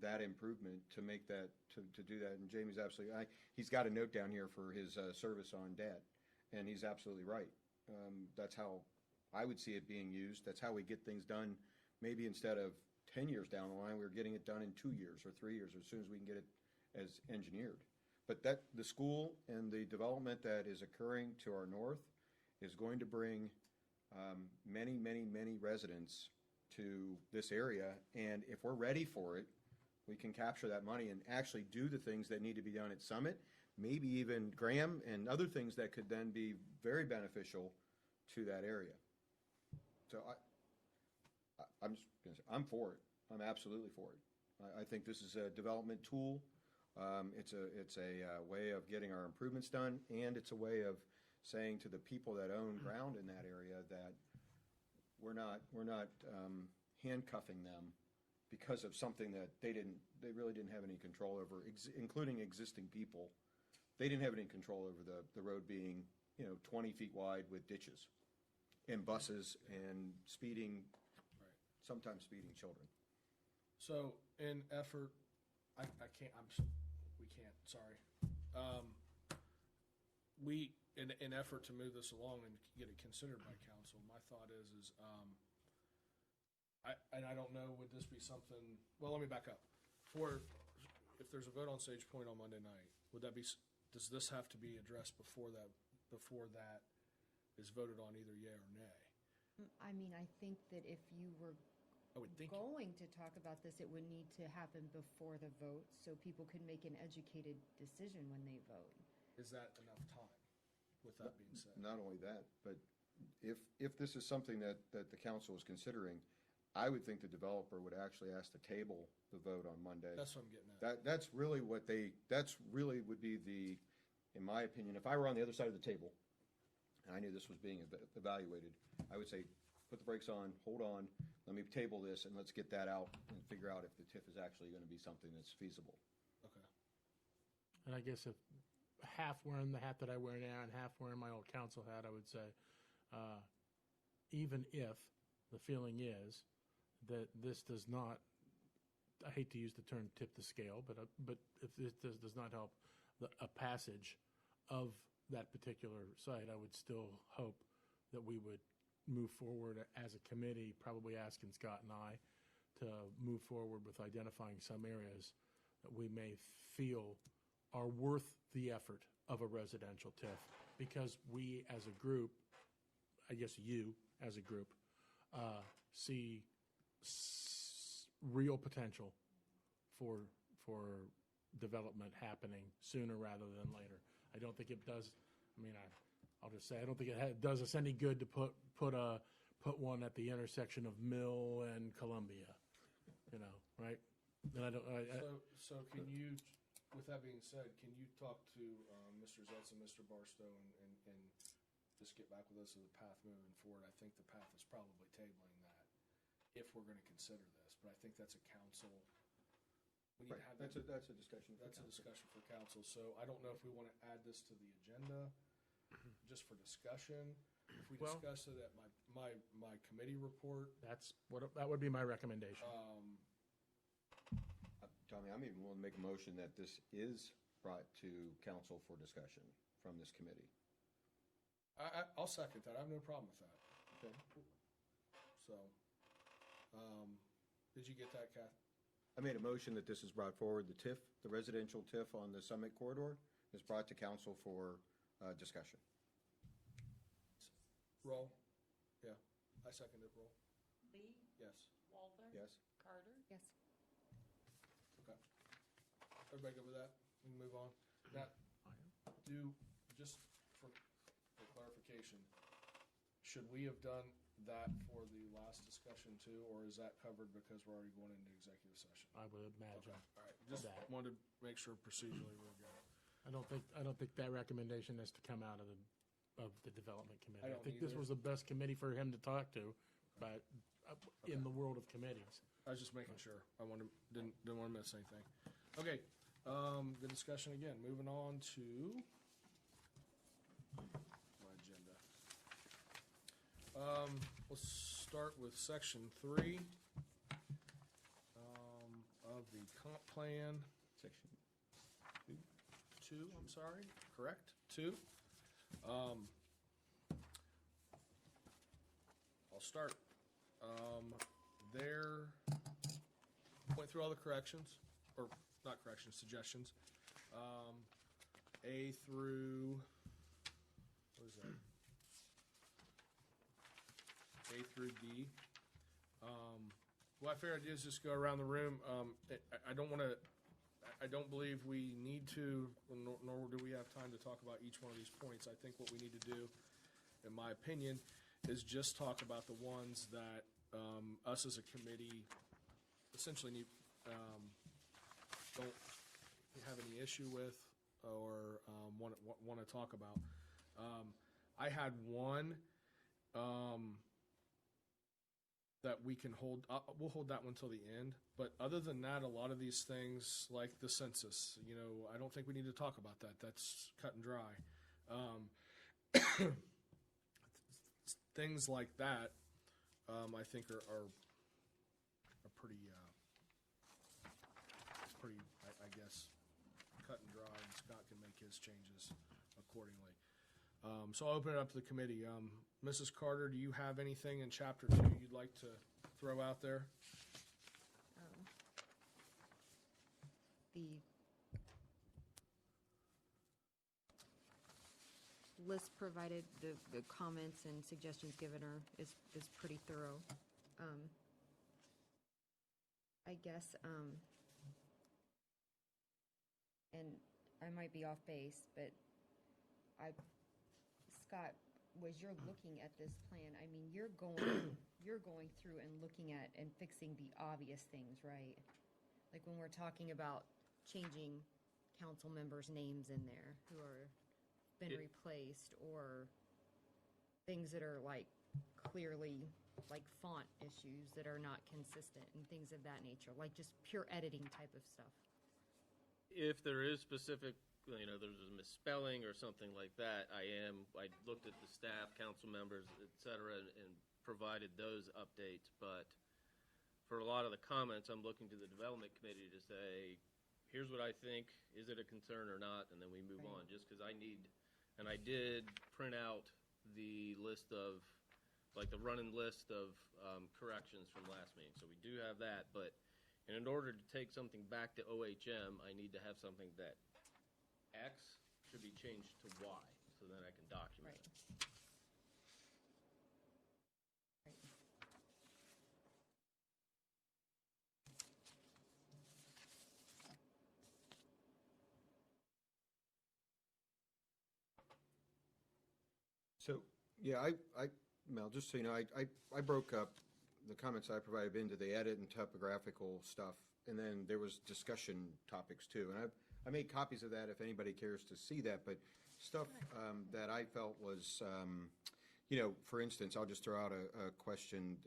S6: that improvement to make that, to do that. And Jamie's absolutely, he's got a note down here for his service on debt, and he's absolutely right. That's how I would see it being used. That's how we get things done. Maybe instead of 10 years down the line, we're getting it done in 2 years or 3 years, as soon as we can get it as engineered. But the school and the development that is occurring to our north is going to bring many, many, many residents to this area. And if we're ready for it, we can capture that money and actually do the things that need to be done at Summit, maybe even Graham and other things that could then be very beneficial to that area. So I'm just going to say, I'm for it. I'm absolutely for it. I think this is a development tool. It's a way of getting our improvements done, and it's a way of saying to the people that own ground in that area that we're not handcuffing them because of something that they really didn't have any control over, including existing people. They didn't have any control over the road being 20 feet wide with ditches and buses and speeding, sometimes speeding children.
S1: So in effort, we can't, sorry. In effort to move this along and get it considered by council, my thought is I don't know, would this be something, well, let me back up. If there's a vote on Sage Point on Monday night, does this have to be addressed before that is voted on, either yea or nay?
S5: I mean, I think that if you were
S1: I would think.
S5: going to talk about this, it would need to happen before the vote so people can make an educated decision when they vote.
S1: Is that enough time, with that being said?
S6: Not only that, but if this is something that the council is considering, I would think the developer would actually ask to table the vote on Monday.
S1: That's what I'm getting at.
S6: That's really would be in my opinion, if I were on the other side of the table and I knew this was being evaluated, I would say, put the brakes on, hold on, let me table this and let's get that out and figure out if the TIF is actually going to be something that's feasible.
S1: Okay.
S2: And I guess if half wearing the hat that I wear now and half wearing my old council hat, I would say, even if the feeling is that this does not, I hate to use the term tip the scale, but if this does not help a passage of that particular site, I would still hope that we would move forward as a committee, probably asking Scott and I to move forward with identifying some areas that we may feel are worth the effort of a residential TIF, because we as a group I guess you as a group, see real potential for development happening sooner rather than later. I don't think it does. I mean, I'll just say I don't think it does us any good to put one at the intersection of Mill and Columbia. You know, right? And I don't.
S1: So can you, with that being said, can you talk to Mr. Zetz and Mr. Barstow and just get back with us of the path moving forward? I think the path is probably tabling that if we're going to consider this, but I think that's a council. We need to have
S6: That's a discussion.
S1: That's a discussion for council, so I don't know if we want to add this to the agenda, just for discussion. If we
S2: Well-
S1: discuss it at my committee report,
S2: That would be my recommendation.
S6: Tommy, I'm even willing to make a motion that this is brought to council for discussion from this committee.
S1: I'll second that. I have no problem with that.
S6: Okay.
S1: So, did you get that, Kath?
S6: I made a motion that this is brought forward, the TIF, the residential TIF on the Summit Corridor is brought to council for discussion.
S1: Roll. Yeah, I second it. Roll.
S3: Lee,
S1: Yes.
S3: Walter.
S6: Yes?
S3: Carter.
S5: Yes.
S1: Okay. Everybody good with that? We can move on. Now, just for clarification, should we have done that for the last discussion too, or is that covered because we're already going into executive session?
S2: I would imagine.
S1: All right, just
S2: That.
S1: wanted to make sure procedurally we're good.
S2: I don't think that recommendation is to come out of the development committee.
S1: I
S2: I
S1: don't
S2: think this
S1: either.
S2: was the best committee for him to talk to, but in the world of committees.
S1: I was just making sure. Didn't want to miss anything. Okay, good discussion again. Moving on to my agenda. Let's start with section 3 of the comp plan.
S6: Section.
S1: 2, I'm sorry, correct? 2. I'll start. There, went through all the corrections, or not corrections, suggestions. A through, what is that? A through D. What I figured I'd do is just go around the room. I don't believe we need to, nor do we have time to talk about each one of these points. I think what we need to do, in my opinion, is just talk about the ones that us as a committee essentially don't have any issue with or want to talk about. I had one that we can hold. We'll hold that one till the end. But other than that, a lot of these things, like the census, I don't think we need to talk about that. That's cut and dry. Things like that, I think are pretty, I guess, cut and dry, and Scott can make his changes accordingly. So I'll open it up to the committee. Mrs. Carter, do you have anything in Chapter 2 you'd like to throw out there?
S5: The list provided, the comments and suggestions given is pretty thorough. I guess, and I might be off base, but Scott, was you're looking at this plan, I mean, you're going through and looking at and fixing the obvious things, right? Like when we're talking about changing council members' names in there who are been replaced, or things that are like clearly like font issues that are not consistent and things of that nature, like just pure editing type of stuff.
S7: If there is specific, there's a misspelling or something like that, I looked at the staff, council members, et cetera, and provided those updates. But for a lot of the comments, I'm looking to the development committee to say, here's what I think, is it a concern or not? And then we move on, just because I did print out the list of, like the running list of corrections from last meeting. So we do have that, but in order to take something back to OHM, I need to have something that X should be changed to Y, so then I can document it.
S6: Yeah, Mel, just so you know, I broke up the comments I provided into the edit and typographical stuff, and then there was discussion topics too. And I made copies of that if anybody cares to see that, but stuff that I felt was, for instance, I'll just throw out a question,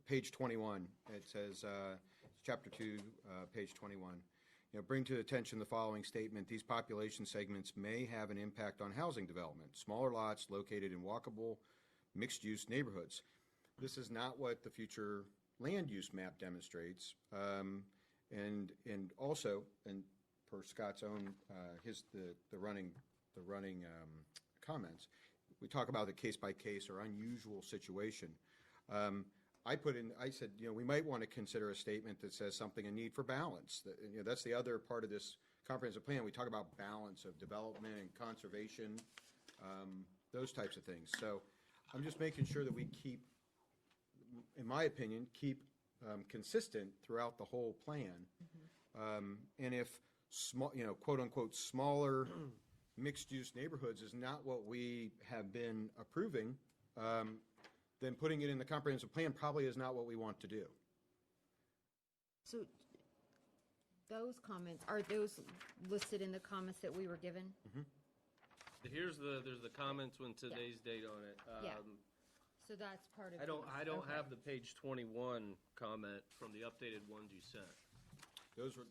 S6: page 21, it says, chapter 2, page 21. Bring to attention the following statement. These population segments may have an impact on housing development. Smaller lots located in walkable, mixed-use neighborhoods. This is not what the future land use map demonstrates. And also, and per Scott's own, the running comments, we talk about the case-by-case or unusual situation. I said, we might want to consider a statement that says something, a need for balance. That's the other part of this comprehensive plan. We talk about balance of development and conservation, those types of things. So I'm just making sure that we keep, in my opinion, consistent throughout the whole plan. And if quote unquote smaller mixed-use neighborhoods is not what we have been approving, then putting it in the comprehensive plan probably is not what we want to do.
S5: So those comments, are those listed in the comments that we were given?
S7: There's the comments with today's date on it.
S5: Yeah. So that's part of.
S7: I don't
S5: okay.
S7: have the page 21 comment from the updated ones you sent.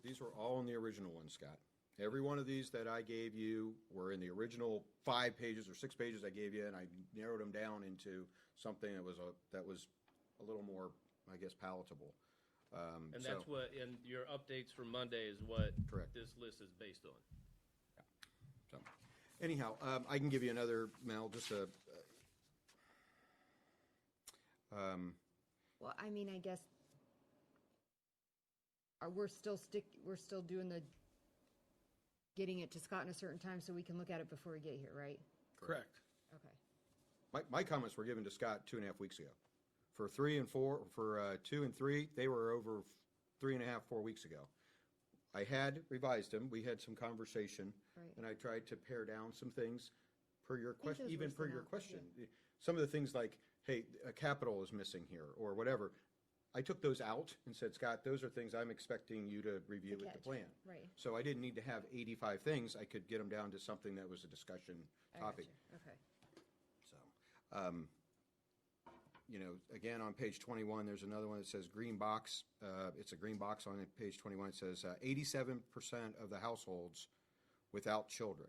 S6: These were all in the original one, Scott. Every one of these that I gave you were in the original 5 pages or 6 pages I gave you, and I narrowed them down into something that was a little more, I guess, palatable.
S7: And that's what, and your updates from Monday is what
S6: Correct.
S7: this list is based on.
S6: So, anyhow, I can give you another, Mel, just a.
S5: Well, I mean, I guess we're still doing the getting it to Scott in a certain time so we can look at it before we get here, right?
S1: Correct.
S5: Okay.
S6: My comments were given to Scott 2.5 weeks ago. For 3 and 4, for 2 and 3, they were over 3.5, 4 weeks ago. I had revised them. We had some conversation,
S5: Right.
S6: and I tried to pare down some things per your question,
S5: those
S6: even
S5: were
S6: per
S5: sent
S6: your
S5: out,
S6: question. Some of the things like, hey, a capital is missing here, or whatever. I took those out and said, Scott, those are things I'm expecting you to review with the
S5: catch.
S6: plan.
S5: Right.
S6: So I didn't need to have 85 things. I could get them down to something that was a discussion
S5: I
S6: topic.
S5: gotcha. Okay.
S6: So, again, on page 21, there's another one that says green box. It's a green box on page 21. It says 87% of the households without children.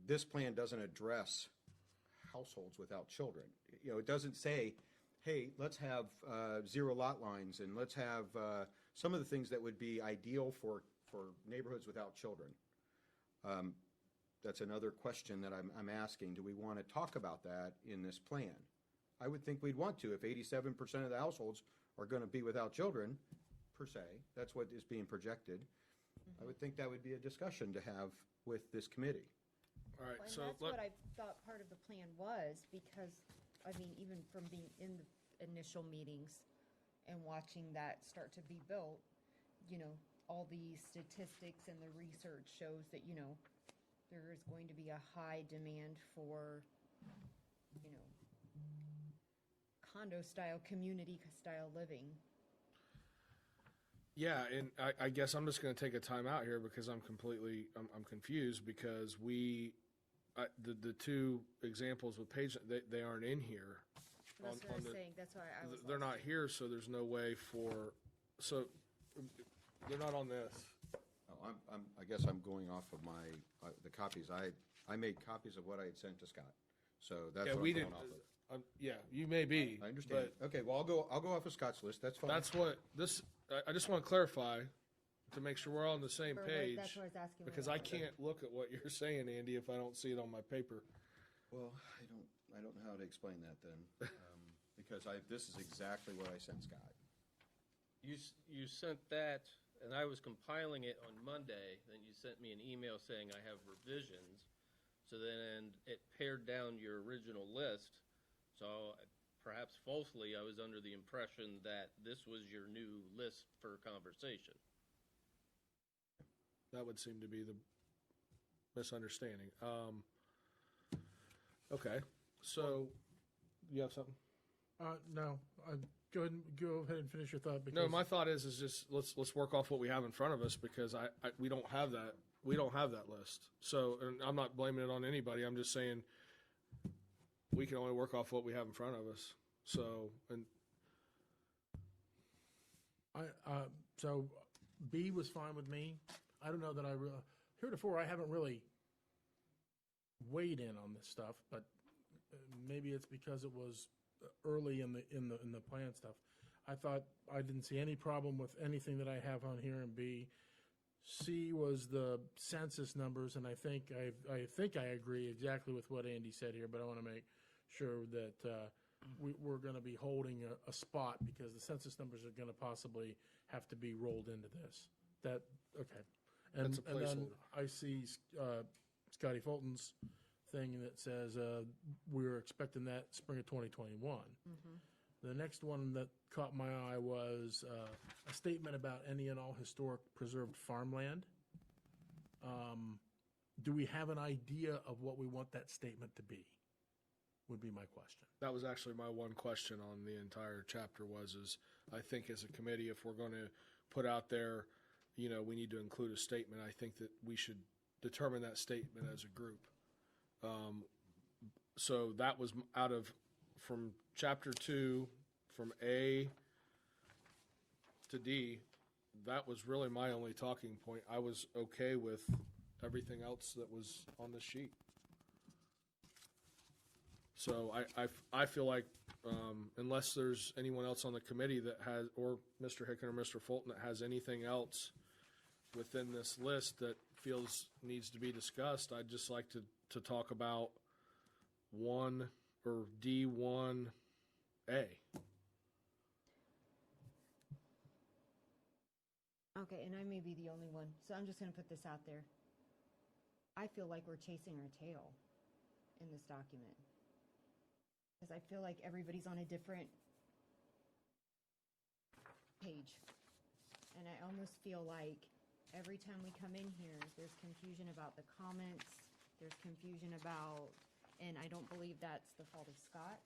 S6: This plan doesn't address households without children. It doesn't say, hey, let's have 0 lot lines and let's have some of the things that would be ideal for neighborhoods without children. That's another question that I'm asking. Do we want to talk about that in this plan? I would think we'd want to. If 87% of the households are going to be without children, per se, that's what is being projected, I would think that would be a discussion to have with this committee.
S1: All right,
S5: And
S1: so
S5: that's what I thought part of the plan was, because, I mean, even from being in the initial meetings and watching that start to be built, all the statistics and the research shows that, there is going to be a high demand for, condo-style, community-style living.
S1: Yeah, and I guess I'm just going to take a time out here because I'm confused because the 2 examples with page, they aren't in here.
S5: That's what I was saying, that's why I was.
S1: They're not here, so there's no way so they're not on this.
S6: Oh, I guess I'm going off of the copies. I made copies of what I had sent to Scott, so that's what I'm going off of.
S1: Yeah, you may be.
S6: I understand. Okay, well, I'll go off of Scott's list. That's fine.
S1: That's what this. I just want to clarify to make sure we're all on the same page.
S5: That's what I was asking.
S1: Because I can't look at what you're saying, Andy, if I don't see it on my paper.
S6: Well, I don't know how to explain that then, because this is exactly what I sent Scott.
S7: You sent that, and I was compiling it on Monday, then you sent me an email saying I have revisions. So then it pared down your original list. So perhaps falsely, I was under the impression that this was your new list for conversation.
S1: That would seem to be the misunderstanding. Okay. So, you have something?
S2: No, go ahead and finish your thought. Because
S1: No, my thought is just let's work off what we have in front of us because we don't have that. We don't have that list. So, and I'm not blaming it on anybody. I'm just saying we can only work off what we have in front of us. So, and
S2: so B was fine with me. I don't know that heretofore I haven't really weighed in on this stuff, but maybe it's because it was early in the plan stuff. I thought I didn't see any problem with anything that I have on here in B. C was the census numbers, and I think I agree exactly with what Andy said here, but I want to make sure that we're going to be holding a spot because the census numbers are going to possibly have to be rolled into this. Okay. And,
S1: That's a
S2: and then
S1: placeholder.
S2: I see Scotty Fulton's thing that says we're expecting that spring of 2021. The next one that caught my eye was a statement about any and all historic preserved farmland. Do we have an idea of what we want that statement to be? Would be my question.
S1: that was actually my one question on the entire chapter is I think as a committee, if we're going to put out there, we need to include a statement. I think that we should determine that statement as a group. So that was from chapter 2, from A to D, that was really my only talking point. I was okay with everything else that was on the sheet. So I feel like unless there's anyone else on the committee that has, or Mr. Hicken or Mr. Fulton that has anything else within this list that feels needs to be discussed, I'd just like to talk about D1A.
S5: Okay, and I may be the only one, so I'm just gonna put this out there. I feel like we're chasing our tail in this document. Because I feel like everybody's on a different page. And I almost feel like every time we come in here, there's confusion about the comments, there's confusion about, and I don't believe that's the fault of Scott,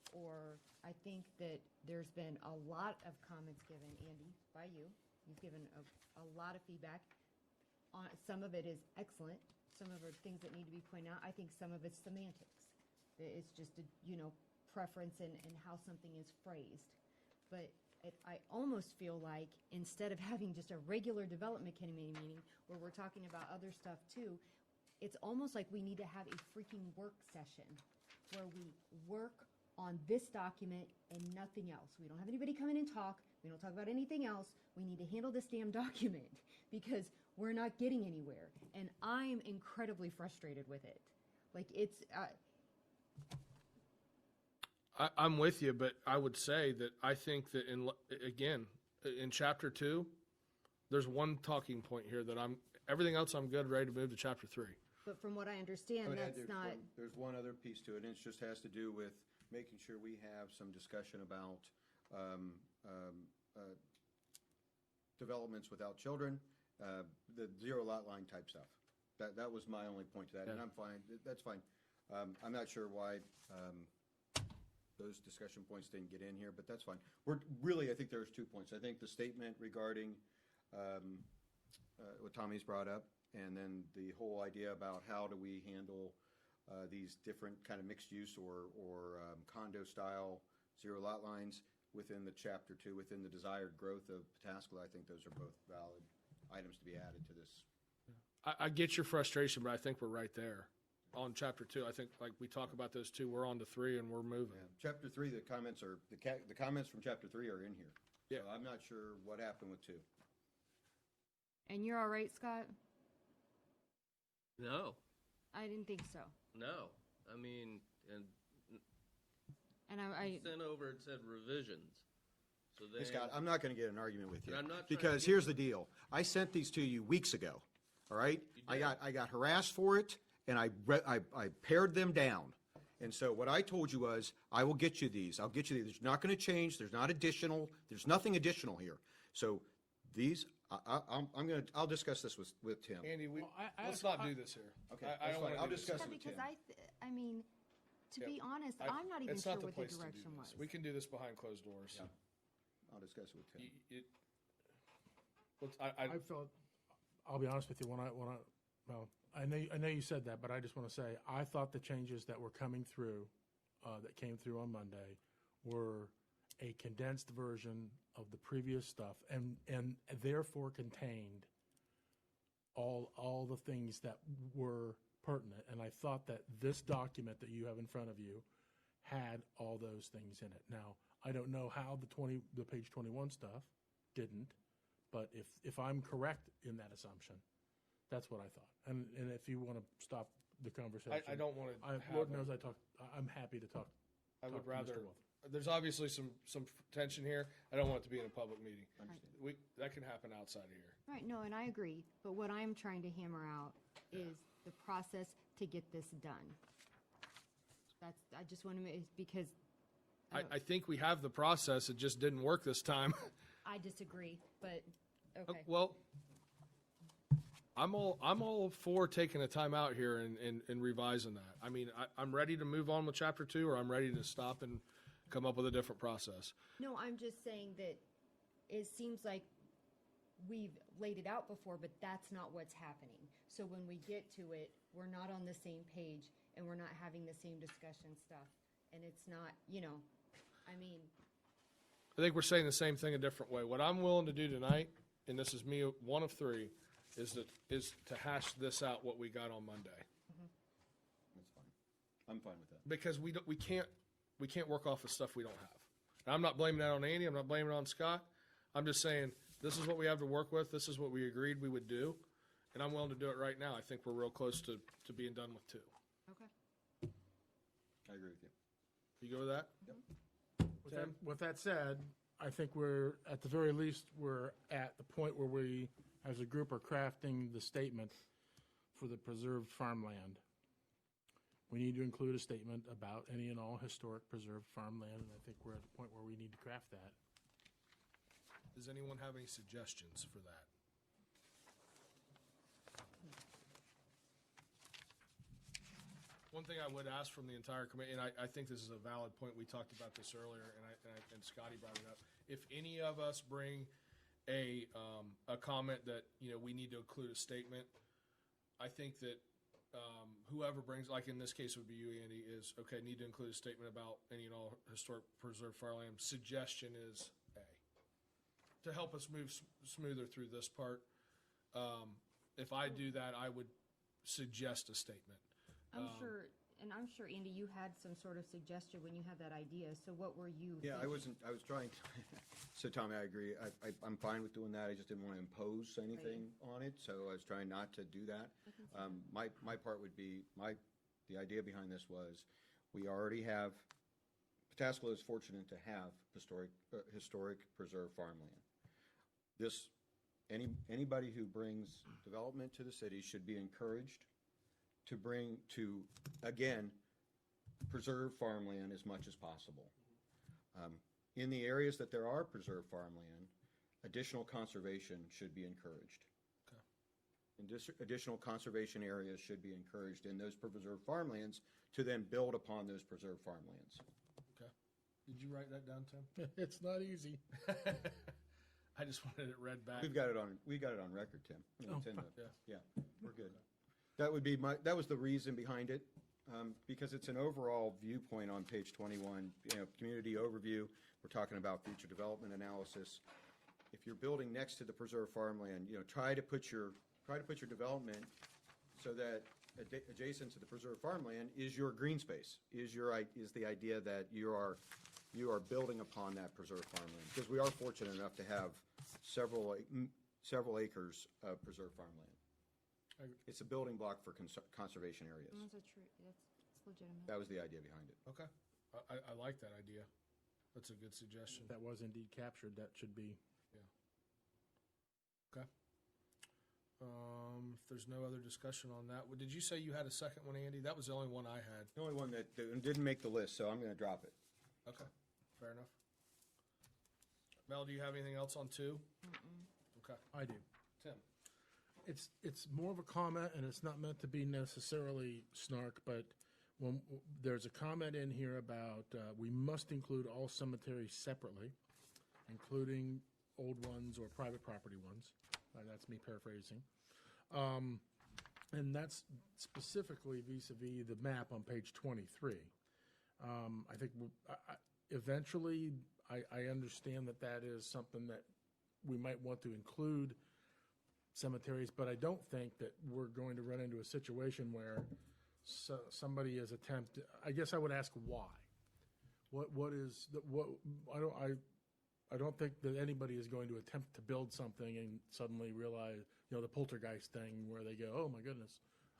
S5: or I think that there's been a lot of comments given, Andy, by you. You've given a lot of feedback. Some of it is excellent. Some of it are things that need to be pointed out. I think some of it's semantics. It's just a, preference in how something is phrased. But I almost feel like instead of having just a regular development committee meeting where we're talking about other stuff too, it's almost like we need to have a freaking work session where we work on this document and nothing else. We don't have anybody come in and talk. We don't talk about anything else. We need to handle this damn document because we're not getting anywhere. And I'm incredibly frustrated with it. Like it's,
S1: I'm with you, but I would say that I think that in chapter 2, there's one talking point here that everything else I'm good, ready to move to chapter 3.
S5: but from what I understand, that's not,
S6: There's one other piece to it, and it just has to do with making sure we have some discussion about developments without children, the zero lot line type stuff. That was my only point to that, and
S1: Yeah.
S6: I'm fine. That's fine. I'm not sure why those discussion points didn't get in here, but that's fine. I think there's 2 points. I think the statement regarding what Tommy's brought up, and then the whole idea about how do we handle these different kind of mixed use or condo style zero lot lines within the chapter 2, within the desired growth of Pataskala. I think those are both valid items to be added to this.
S1: I get your frustration, but I think we're right there on chapter 2. I think like we talk about those two, we're on to 3 and we're moving.
S6: Yeah. Chapter 3, the comments from chapter 3 are in here.
S1: Yeah.
S6: So I'm not sure what happened with 2.
S5: and you're all right, Scott?
S7: No,
S5: I didn't think so.
S7: no. I mean, and
S5: And I
S7: sent over, it said revisions. So
S6: Hey,
S7: they,
S6: Scott, I'm not going to get in an argument with you.
S7: And I'm not trying
S6: because
S7: to-
S6: here's the deal. I sent these to you weeks ago. All right?
S7: You
S6: I
S7: did.
S6: got harassed for it, and I pared them down. And so what I told you was, I will get you these. I'll get you these. There's not going to change. There's not additional. There's nothing additional here. So these, I'll discuss this with Tim.
S1: Andy,
S2: Well,
S1: let's not do this here.
S6: Okay,
S1: I
S6: that's
S1: don't
S6: fine.
S1: wanna
S6: I'll
S1: do this.
S6: discuss
S5: yeah,
S6: it with
S5: because
S6: Tim.
S5: I mean, To
S1: Yeah.
S5: be honest,
S1: I-
S5: I'm not even
S1: it's
S5: sure
S1: not the
S5: what the
S1: place to do
S5: direction
S1: this.
S5: was.
S1: We can do this behind closed doors.
S6: Yeah. I'll discuss it with Tim.
S2: I felt, I'll be honest with you, well, I know you said that, but I just want to say, I thought the changes that were coming through, that came through on Monday were a condensed version of the previous stuff and therefore contained all the things that were pertinent. And I thought that this document that you have in front of you had all those things in it. Now, I don't know how the page 21 stuff didn't, but if I'm correct in that assumption, that's what I thought. And if you want to stop the conversation.
S1: I don't want to.
S2: Lord knows I'm happy to talk.
S1: I would
S2: talk to Mr.
S1: rather.
S2: Wolf.
S1: There's obviously some tension here. I don't want it to be in a public meeting.
S6: Understand.
S1: That can happen outside of here.
S5: Right, no, and I agree, but what I'm trying to hammer out is the process to get this done. I just want to make, because
S1: I think we have the process. It just didn't work this time.
S5: I disagree, but, okay.
S1: Well, I'm all for taking a time out here and revising that. I mean, I'm ready to move on with chapter 2, or I'm ready to stop and come up with a different process.
S5: No, I'm just saying that it seems like we've laid it out before, but that's not what's happening. So when we get to it, we're not on the same page and we're not having the same discussion stuff. And it's not, I mean,
S1: I think we're saying the same thing a different way. What I'm willing to do tonight, and this is me, one of 3, is to hash this out what we got on Monday.
S6: That's fine. I'm fine with that.
S1: Because we can't work off of stuff we don't have. And I'm not blaming that on Andy. I'm not blaming it on Scott. I'm just saying this is what we have to work with. This is what we agreed we would do, and I'm willing to do it right now. I think we're real close to being done with 2.
S5: okay.
S6: I agree with you.
S1: You go with that?
S2: With that said, I think we're, at the very least, we're at the point where we, as a group, are crafting the statement for the preserved farmland. We need to include a statement about any and all historic preserved farmland, and I think we're at the point where we need to craft that.
S1: Does anyone have any suggestions for that? One thing I would ask from the entire committee, and I think this is a valid point, we talked about this earlier, and Scotty brought it up. If any of us bring a comment that, we need to include a statement, I think that whoever brings, like in this case would be you, Andy, is, okay, need to include a statement about any and all historic preserved farmland. Suggestion is A. To help us move smoother through this part. If I do that, I would suggest a statement.
S5: I'm sure, Andy, you had some sort of suggestion when you had that idea, so what were you
S6: Yeah,
S5: thinking?
S6: I was trying to, so Tommy, I agree. I'm fine with doing that. I just didn't want to impose anything on it, so I was trying not to do that. My part would be, the idea behind this was, we already have, Pataskala is fortunate to have historic preserved farmland. Anybody who brings development to the city should be encouraged to again, preserve farmland as much as possible. In the areas that there are preserved farmland, additional conservation should be encouraged.
S1: Okay.
S6: And additional conservation areas should be encouraged in those preserved farmlands to then build upon those preserved farmlands.
S1: Okay. Did you write that down, Tim?
S2: It's not easy.
S1: I just wanted it read back.
S6: We got it on record, Tim. It's in the-
S1: fine.
S6: yeah, we're good. That was the reason behind it, because it's an overall viewpoint on page 21, community overview. We're talking about future development analysis. If you're building next to the preserved farmland, try to put your development so that adjacent to the preserved farmland is your green space, is the idea that you are building upon that preserved farmland, because we are fortunate enough to have several acres of preserved farmland. It's a building block for conservation areas.
S5: That's legitimate.
S6: That was the idea behind it.
S1: Okay. I like that idea. That's a good suggestion.
S2: That was indeed captured, that should be.
S1: Okay. If there's no other discussion on that, did you say you had a second one, Andy? That was the only one I had.
S6: The only one that didn't make the list, so I'm going to drop it.
S1: Okay, fair enough. Mel, do you have anything else on 2? Okay.
S2: I do.
S1: Tim?
S2: It's more of a comment, and it's not meant to be necessarily snark, but when, there's a comment in here about, we must include all cemeteries separately, including old ones or private property ones. That's me paraphrasing. And that's specifically vis-à-vis the map on page 23. I think eventually, I understand that that is something that we might want to include cemeteries, but I don't think that we're going to run into a situation where somebody is I guess I would ask why. What is, I don't think that anybody is going to attempt to build something and suddenly realize, the poltergeist thing where they go, oh my goodness,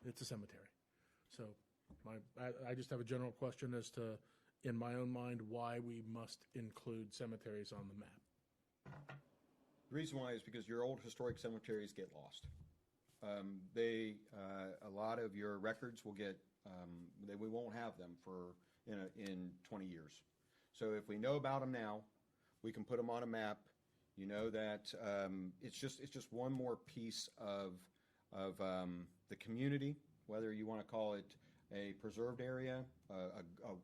S2: it's a cemetery. So I just have a general question as to, in my own mind, why we must include cemeteries on the map.
S6: The reason why is because your old historic cemeteries get lost. A lot of your records will get, we won't have them in 20 years. So if we know about them now, we can put them on a map. You know that it's just one more piece of the community, whether you want to call it a preserved area, a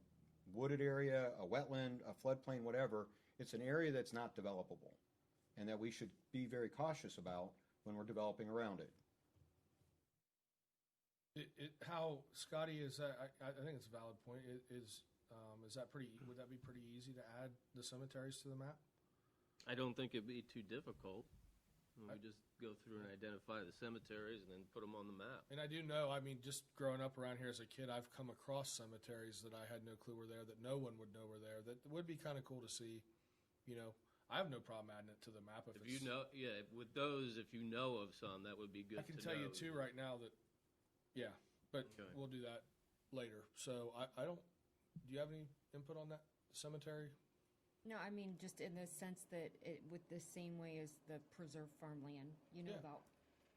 S6: wooded area, a wetland, a floodplain, whatever. It's an area that's not developable, and that we should be very cautious about when we're developing around it.
S1: How, Scotty, is that, I think it's a valid point, is that would that be pretty easy to add the cemeteries to the map?
S7: I don't think it'd be too difficult. We just go through and identify the cemeteries and then put them on the map.
S1: And I do know, just growing up around here as a kid, I've come across cemeteries that I had no clue were there, that no one would know were there, that would be kind of cool to see. I have no problem adding it to the map.
S7: If you know, with those, if you know of some, that would be good to know.
S1: I can tell you too right now that, but
S7: Okay.
S1: we'll do that later. So I don't, do you have any input on that cemetery?
S5: No, just in the sense that with the same way as the preserved farmland,
S1: Yeah.
S5: about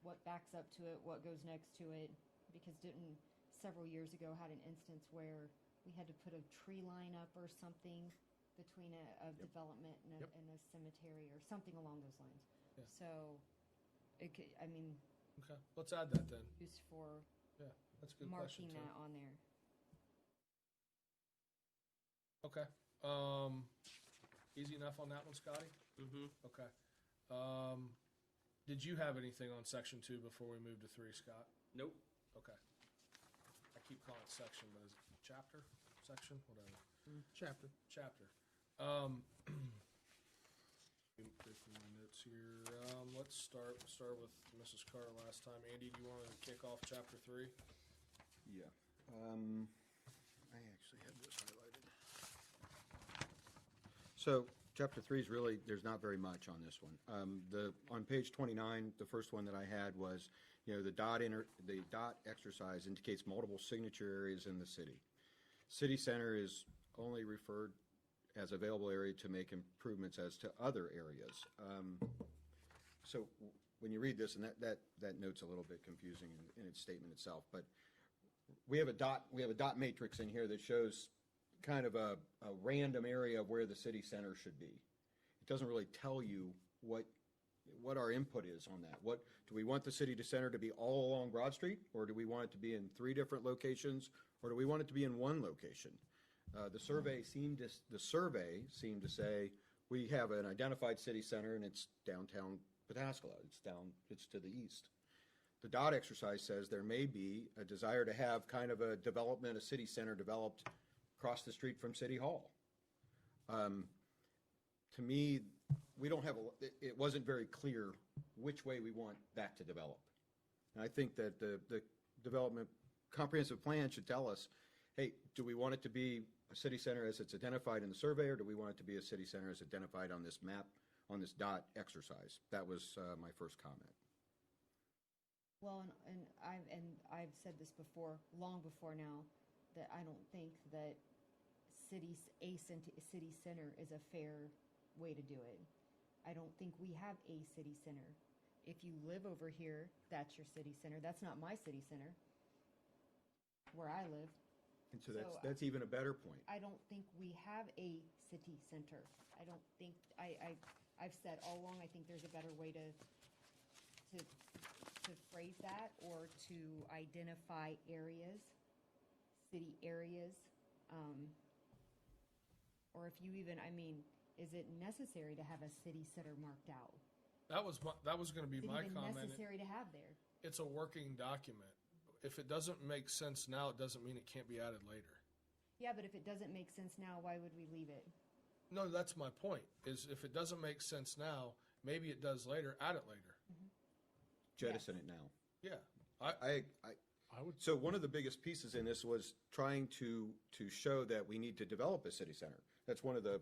S5: what backs up to it, what goes next to it, because didn't several years ago had an instance where we had to put a tree line up or something between a development and a cemetery or something along those lines.
S1: Yeah.
S5: So, it could,
S1: Okay, let's add that then.
S5: used for
S1: Yeah, that's a good question
S5: marking
S1: too.
S5: that on there.
S1: Okay. Easy enough on that one, Scotty?
S7: Mm-hmm.
S1: Okay. Did you have anything on section 2 before we move to 3, Scott?
S7: Nope.
S1: Okay. I keep calling it section, but is it chapter? Section? Whatever.
S2: Chapter.
S1: Chapter. Let me go through my notes here. Let's start with Mrs. Carter last time. Andy, do you want to kick off chapter 3?
S6: Yeah. I actually had this highlighted. So chapter 3 is really, there's not very much on this one. On page 29, the first one that I had was, the dot exercise indicates multiple signature areas in the city. City center is only referred as available area to make improvements as to other areas. So when you read this, and that note's a little bit confusing in its statement itself, but we have a dot matrix in here that shows kind of a random area of where the city center should be. It doesn't really tell you what our input is on that. What do we want the city center to be all along Broad Street, or do we want it to be in 3 different locations, or do we want it to be in 1 location? The survey seemed to say we have an identified city center and it's downtown Pataskala. It's to the east. The dot exercise says there may be a desire to have kind of a city center developed across the street from City Hall. To me, it wasn't very clear which way we want that to develop. And I think that the development comprehensive plan should tell us, hey, do we want it to be a city center as it's identified in the survey, or do we want it to be a city center as identified on this map, on this dot exercise? That was my first comment.
S5: Well, and I've said this before, long before now, that I don't think that city center is a fair way to do it. I don't think we have a city center. If you live over here, that's your city center. That's not my city center, where I live.
S6: And so that's even a better point.
S5: I don't think we have a city center. I don't think, I've said all along, I think there's a better way to phrase that, or to identify areas. city areas. Or if you even, I mean, is it necessary to have a city center marked out?
S1: That was going to be
S5: Is it
S1: my
S5: even
S1: comment.
S5: necessary to have there?
S1: It's a working document. If it doesn't make sense now, it doesn't mean it can't be added later.
S5: Yeah, but if it doesn't make sense now, why would we leave it?
S1: No, that's my point, is if it doesn't make sense now, maybe it does later, add it later.
S6: Jettison it now.
S1: Yeah.
S2: I would,
S6: So one of the biggest pieces in this was trying to show that we need to develop a city center. That's one of the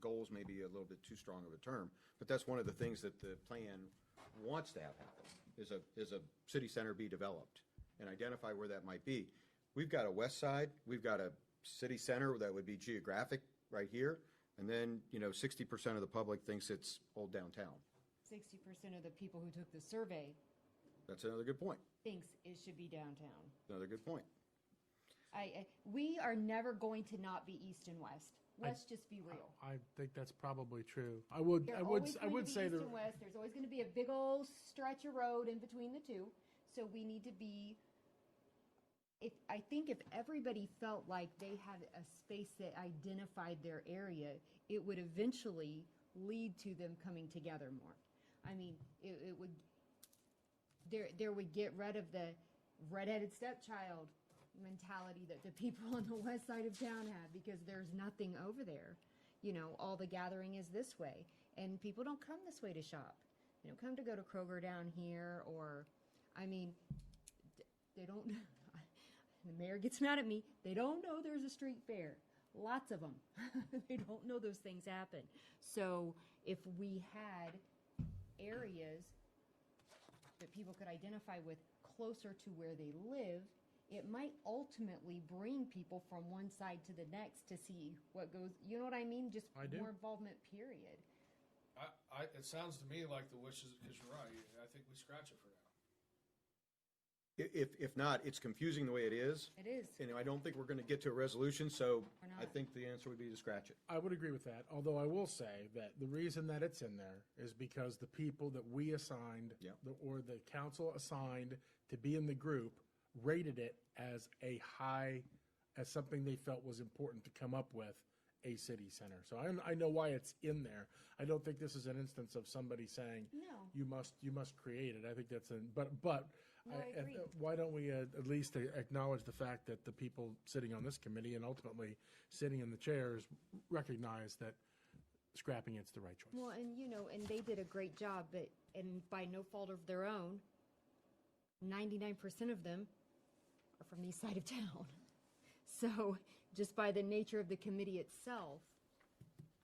S6: goals, maybe a little bit too strong of a term, but that's one of the things that the plan wants to have happen, is a city center be developed and identify where that might be. We've got a west side, we've got a city center that would be geographic right here, and then, 60% of the public thinks it's old downtown.
S5: 60% of the people who took the survey
S6: That's another good point.
S5: thinks it should be downtown.
S6: Another good point.
S5: We are never going to not be east and west. Let's just be real.
S2: I think that's probably true. I would say
S5: East and west. There's always going to be a big old stretch of road in between the two. So we need to be. I think if everybody felt like they had a space that identified their area, it would eventually lead to them coming together more. I mean, it would. There would get rid of the redheaded stepchild mentality that the people on the west side of town have, because there's nothing over there. All the gathering is this way, and people don't come this way to shop. They don't come to go to Kroger down here, or, I mean, they don't. The mayor gets mad at me. They don't know there's a street fair. Lots of them. They don't know those things happen. So if we had areas that people could identify with closer to where they live, it might ultimately bring people from one side to the next to see what goes, you know what I mean? Just
S2: I do.
S5: more involvement, period.
S1: It sounds to me like the wishes, because you're right, I think we scratch it for now.
S6: If not, it's confusing the way it is.
S5: It is.
S6: And I don't think we're going to get to a resolution, so
S5: We're
S6: I
S5: not.
S6: think the answer would be to scratch it.
S2: I would agree with that, although I will say that the reason that it's in there is because the people that we assigned,
S6: Yep.
S2: or the council assigned to be in the group, rated it as as something they felt was important to come up with a city center. So I know why it's in there. I don't think this is an instance of somebody saying,
S5: No.
S2: you must create it. I think that's but
S5: No, I agree.
S2: why don't we at least acknowledge the fact that the people sitting on this committee and ultimately sitting in the chairs recognize that scrapping it's the right choice.
S5: Well, and they did a great job, and by no fault of their own, 99% of them are from the east side of town. So just by the nature of the committee itself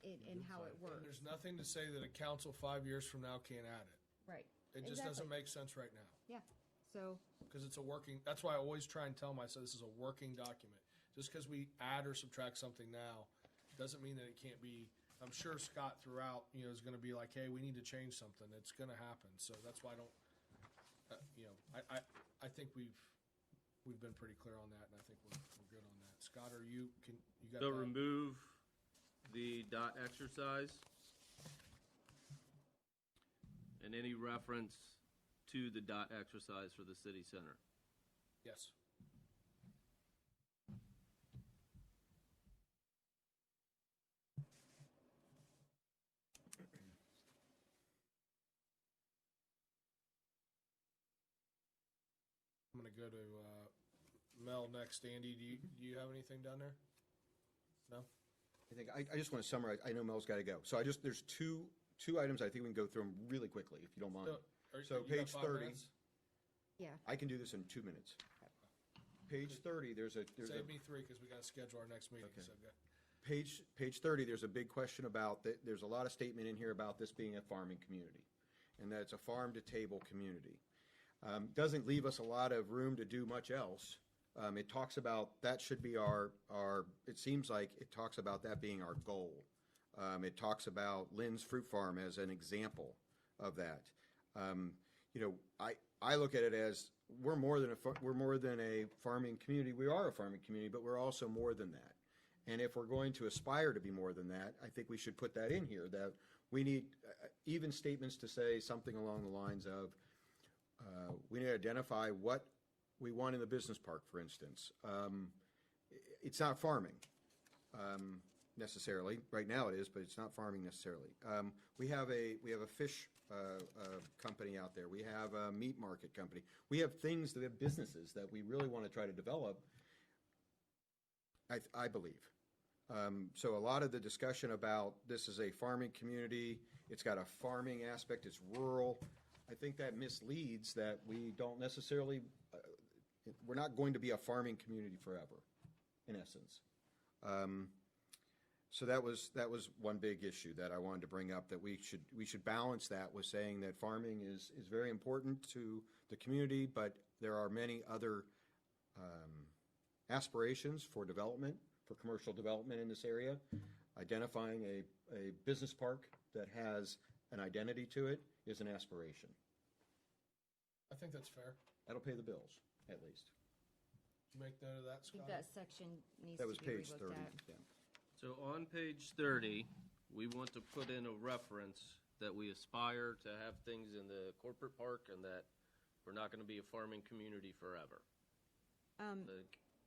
S5: and how it works.
S1: There's nothing to say that a council 5 years from now can't add it.
S5: Right.
S1: It just doesn't make sense right now.
S5: Yeah. So,
S1: Because it's a working, that's why I always try and tell myself this is a working document. Just because we add or subtract something now, doesn't mean that it can't be. I'm sure Scott throughout, is going to be like, hey, we need to change something. It's going to happen. So that's why I don't, I think we've been pretty clear on that, and I think we're good on that. Scott, you got
S7: So
S1: that?
S7: remove the dot exercise and any reference to the dot exercise for the city center.
S1: Yes. I'm going to go to Mel next. Andy, do you have anything down there? No?
S6: I just want to summarize. I know Mel's got to go. So there's two items I think we can go through them really quickly, if you don't mind. So
S1: you got
S6: page
S1: 5
S6: 30.
S1: minutes?
S5: yeah.
S6: I can do this in 2 minutes. Page 30, there's a
S1: Save me 3 because we got to schedule our next meeting.
S6: Okay.
S1: So go.
S6: page 30, there's a big question about, there's a lot of statement in here about this being a farming community, and that it's a farm-to-table community. Doesn't leave us a lot of room to do much else. It talks about, that should be it seems like it talks about that being our goal. It talks about Lynn's Fruit Farm as an example of that. I look at it as, we're more than a farming community. We are a farming community, but we're also more than that. And if we're going to aspire to be more than that, I think we should put that in here, that we need even statements to say something along the lines of, we need to identify what we want in the business park, for instance. It's not farming necessarily. Right now it is, but it's not farming necessarily. We have a fish company out there. We have a meat market company. We have things that have businesses that we really want to try to develop, I believe. So a lot of the discussion about this is a farming community, it's got a farming aspect, it's rural, I think that misleads that we don't necessarily, we're not going to be a farming community forever, in essence. So that was one big issue that I wanted to bring up, that we should balance that with saying that farming is very important to the community, but there are many other aspirations for development, for commercial development in this area. Identifying a business park that has an identity to it is an aspiration.
S1: I think that's fair.
S6: That'll pay the bills, at least.
S1: Did you make note of that,
S5: I think
S1: Scott?
S5: that section needs
S6: That
S5: to
S6: was
S5: be
S6: page
S5: relooked
S6: 30.
S5: at.
S6: Yeah.
S7: So on page 30, we want to put in a reference that we aspire to have things in the corporate park and that we're not going to be a farming community forever.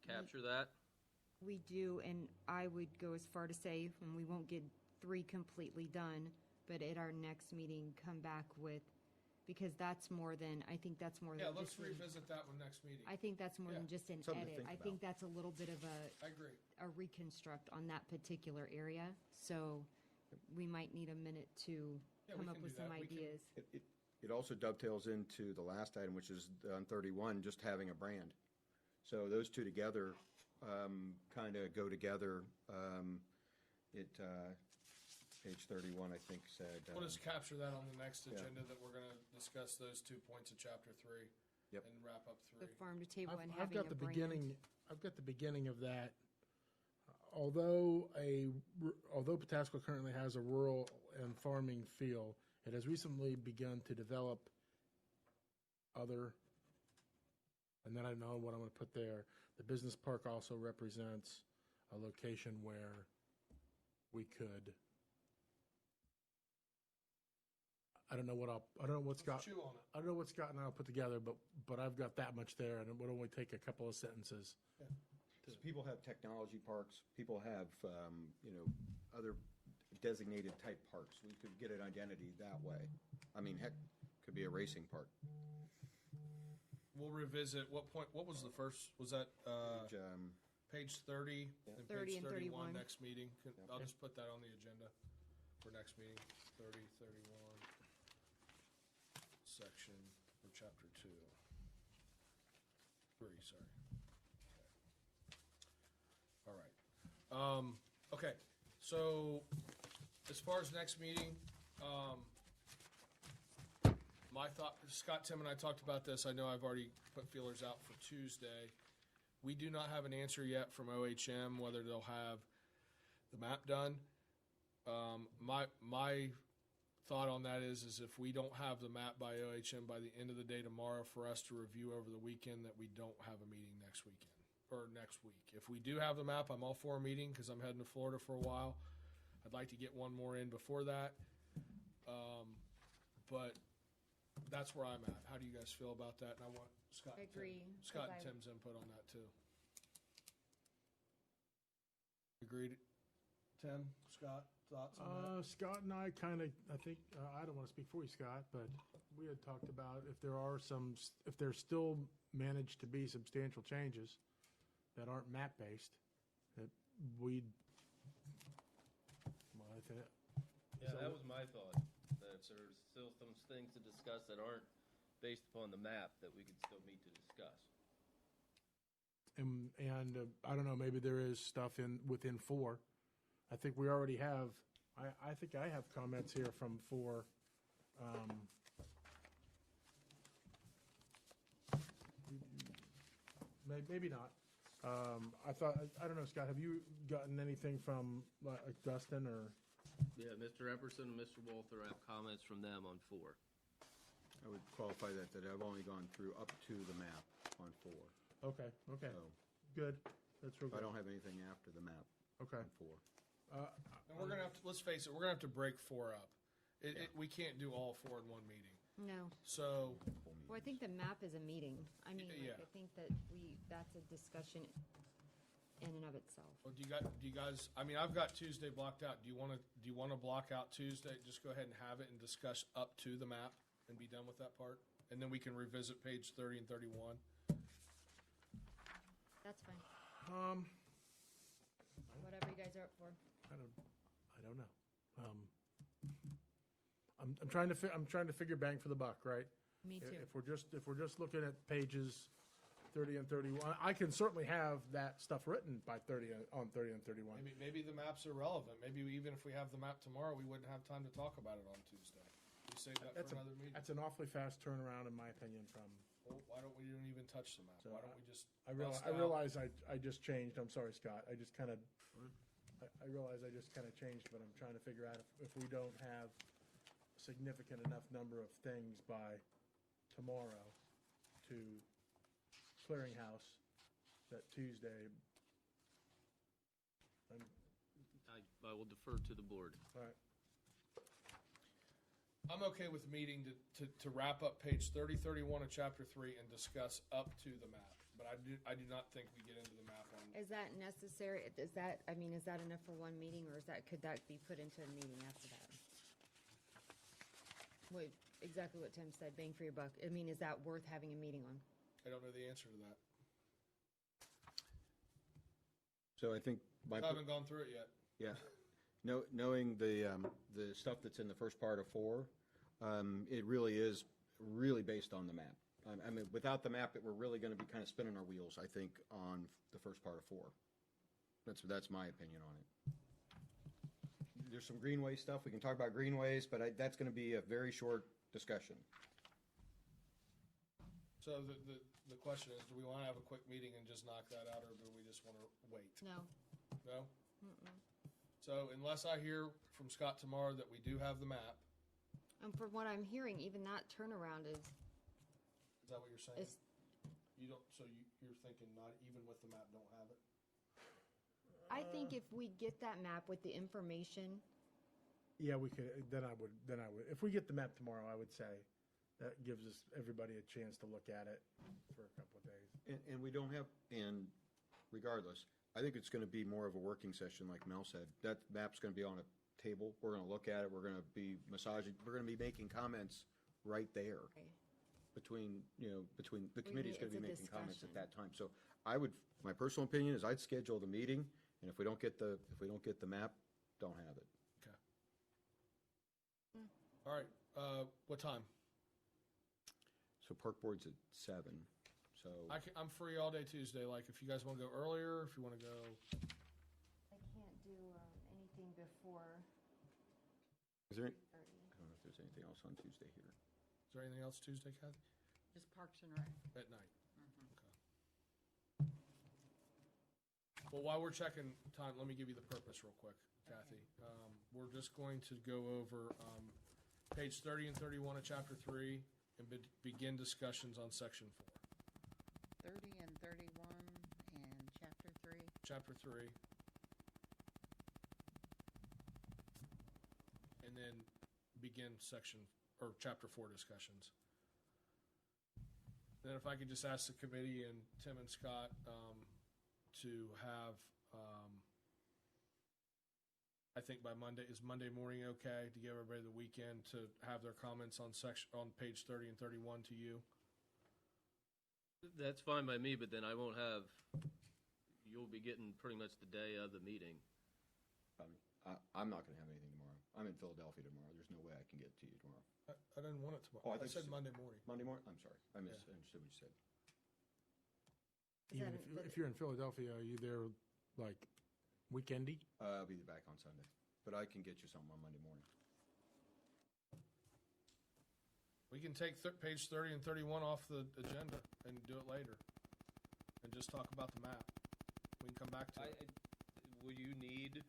S7: Capture that?
S5: We do, and I would go as far to say, and we won't get 3 completely done, but at our next meeting, come back with, because that's more than, I think that's more
S1: Yeah,
S5: than
S1: let's
S5: just.
S1: revisit that one next meeting.
S5: I think that's more than
S1: Yeah.
S5: just an
S6: Something to
S5: edit.
S6: think
S5: I
S6: about.
S5: think that's a little bit of
S1: I agree.
S5: a reconstruct on that particular area. So we might need a minute to
S1: Yeah, we
S5: come up
S1: can
S5: with
S1: do
S5: some
S1: that. We can-
S5: ideas.
S6: It also dovetails into the last item, which is on 31, just having a brand. So those two together kind of go together. Page 31, I think, said.
S1: We'll just capture that on the next
S6: Yeah.
S1: agenda, that we're going to discuss those 2 points of chapter 3.
S6: Yep.
S1: And wrap up 3.
S5: The farm to table and
S2: I've
S5: having
S2: got
S5: a
S2: the
S5: brand.
S2: beginning. I've got the beginning of that. Although Pataskal currently has a rural and farming feel, it has recently begun to develop other. And then I know what I'm going to put there. The business park also represents a location where we could. I don't know what Scott.
S1: Chew on it.
S2: I don't know what Scott and I'll put together, but I've got that much there, and it would only take a couple of sentences.
S6: So people have technology parks, people have, other designated type parks. We could get an identity that way. I mean, heck, could be a racing park.
S1: We'll revisit, what was the first, was that
S6: Which,
S1: page 30?
S6: Yeah.
S1: And
S5: 30
S1: page
S5: and
S1: 31
S5: 31.
S1: next meeting? I'll just put that on the agenda for next meeting, 30, 31, section, or chapter 2. 3, sorry. All right. Okay, so as far as next meeting, my thought, Scott, Tim, and I talked about this. I know I've already put feelers out for Tuesday. We do not have an answer yet from OHM whether they'll have the map done. My thought on that is if we don't have the map by OHM by the end of the day tomorrow for us to review over the weekend, that we don't have a meeting next weekend or next week. If we do have the map, I'm all for a meeting because I'm heading to Florida for a while. I'd like to get one more in before that. But that's where I'm at. How do you guys feel about that? And I want Scott.
S5: I agree,
S1: Scott
S5: 'cause
S1: and Tim's input on that too. Agreed. Tim, Scott, thoughts on that?
S2: Scott and I I think, I don't want to speak for you, Scott, but we had talked about if there's still managed to be substantial changes that aren't map-based, that we'd, well, I think,
S7: Yeah,
S2: So-
S7: that was my thought, that there's still some things to discuss that aren't based upon the map that we could still meet to discuss.
S2: and I don't know, maybe there is stuff within 4. I think we already have, I think I have comments here from 4. Maybe not. I don't know, Scott, have you gotten anything from Dustin or?
S7: Yeah, Mr. Epperson and Mr. Walther, I have comments from them on 4.
S6: I would qualify that I've only gone through up to the map on 4.
S2: Okay,
S6: So
S2: good. That's real
S6: I
S2: good.
S6: don't have anything after the map
S2: Okay.
S6: on 4.
S1: And we're gonna have to, let's face it, we're gonna have to break 4 up. We can't do all 4 in one meeting.
S5: No.
S1: So
S5: Well, I think the map is a meeting. I mean,
S1: Yeah.
S5: I think that that's a discussion in and of itself.
S1: Well, do you guys, I mean, I've got Tuesday blocked out. Do you want to block out Tuesday? Just go ahead and have it and discuss up to the map and be done with that part? And then we can revisit page 30 and 31.
S5: That's fine.
S2: Um,
S5: Whatever you guys are up for.
S2: I don't know. I'm trying to figure bang for the buck, right?
S5: Me too.
S2: If we're just looking at pages 30 and 31, I can certainly have that stuff written by 30 and 31.
S1: Maybe the maps are relevant. Maybe even if we have the map tomorrow, we wouldn't have time to talk about it on Tuesday. We save that for another meeting.
S2: That's an awfully fast turnaround, in my opinion, from.
S1: Well, why don't we even touch the map?
S2: So
S1: Why don't we just?
S2: I
S1: bust out-
S2: realize I just changed. I'm sorry, Scott. I just kind of. I realize I just kind of changed, but I'm trying to figure out if we don't have a significant enough number of things by tomorrow to clearinghouse that Tuesday.
S7: I will defer to the board.
S2: All right.
S1: I'm okay with meeting to wrap up page 30, 31 of chapter 3 and discuss up to the map. But I do not think we get into the map on.
S5: Is that necessary? Is that enough for one meeting, or could that be put into a meeting after that? Exactly what Tim said, bang for your buck. I mean, is that worth having a meeting on?
S1: I don't know the answer to that.
S6: So I think
S1: I haven't gone through it yet.
S6: yeah, knowing the stuff that's in the first part of 4, it really is based on the map. I mean, without the map, we're really going to be kind of spinning our wheels, I think, on the first part of 4. That's my opinion on it. There's some greenway stuff. We can talk about greenways, but that's going to be a very short discussion.
S1: So the question is, do we want to have a quick meeting and just knock that out, or do we just want to wait?
S5: No.
S1: No? So unless I hear from Scott tomorrow that we do have the map,
S5: And from what I'm hearing, even that turnaround is
S1: is that what you're saying?
S5: It's-
S1: You don't, so you're thinking not even with the map, don't have it?
S5: I think if we get that map with the information,
S2: Yeah, we could. Then I would. If we get the map tomorrow, I would say that gives us everybody a chance to look at it for a couple of days.
S6: And we don't have, and regardless, I think it's going to be more of a working session, like Mel said. That map's going to be on a table. We're going to look at it. We're going to be massaging. We're going to be making comments right there.
S5: Right.
S6: Between the committee's going to be
S5: it's a
S6: making comments at
S5: discussion.
S6: that time. So my personal opinion is I'd schedule the meeting, and if we don't get the map, don't have it.
S1: Okay. All right, what time?
S6: So park board's at 7. So
S1: I'm free all day Tuesday, like if you guys want to go earlier, if you want to go,
S5: I can't do anything before
S6: is there?
S5: 30.
S6: I don't know if there's anything else on Tuesday here.
S1: is there anything else Tuesday, Kathy?
S3: Just Parks and Rec.
S1: At night? Okay. Well, while we're checking time, let me give you the purpose real quick, Kathy. We're just going to go over page 30 and 31 of chapter 3 and begin discussions on section 4.
S3: 30 and 31 and chapter 3.
S1: Chapter 3. And then begin chapter 4 discussions. Then if I could just ask the committee and Tim and Scott to have, I think by Monday, is Monday morning okay to give everybody the weekend to have their comments on page 30 and 31 to you?
S7: That's fine by me, but then I won't have, you'll be getting pretty much the day of the meeting.
S6: I'm not going to have anything tomorrow. I'm in Philadelphia tomorrow. There's no way I can get to you tomorrow.
S1: I didn't want it
S6: Oh,
S1: tomorrow.
S6: I
S1: I
S6: thought
S1: said
S6: you
S1: Monday morning.
S6: Monday morning? I'm sorry. I misunderstood what you said.
S5: Is
S2: Even
S5: that-
S2: if you're in Philadelphia, are you there like weekendy?
S6: I'll be back on Sunday, but I can get you something on Monday morning.
S1: We can take page 30 and 31 off the agenda and do it later and just talk about the map. We can come back to it.
S7: Will you need, if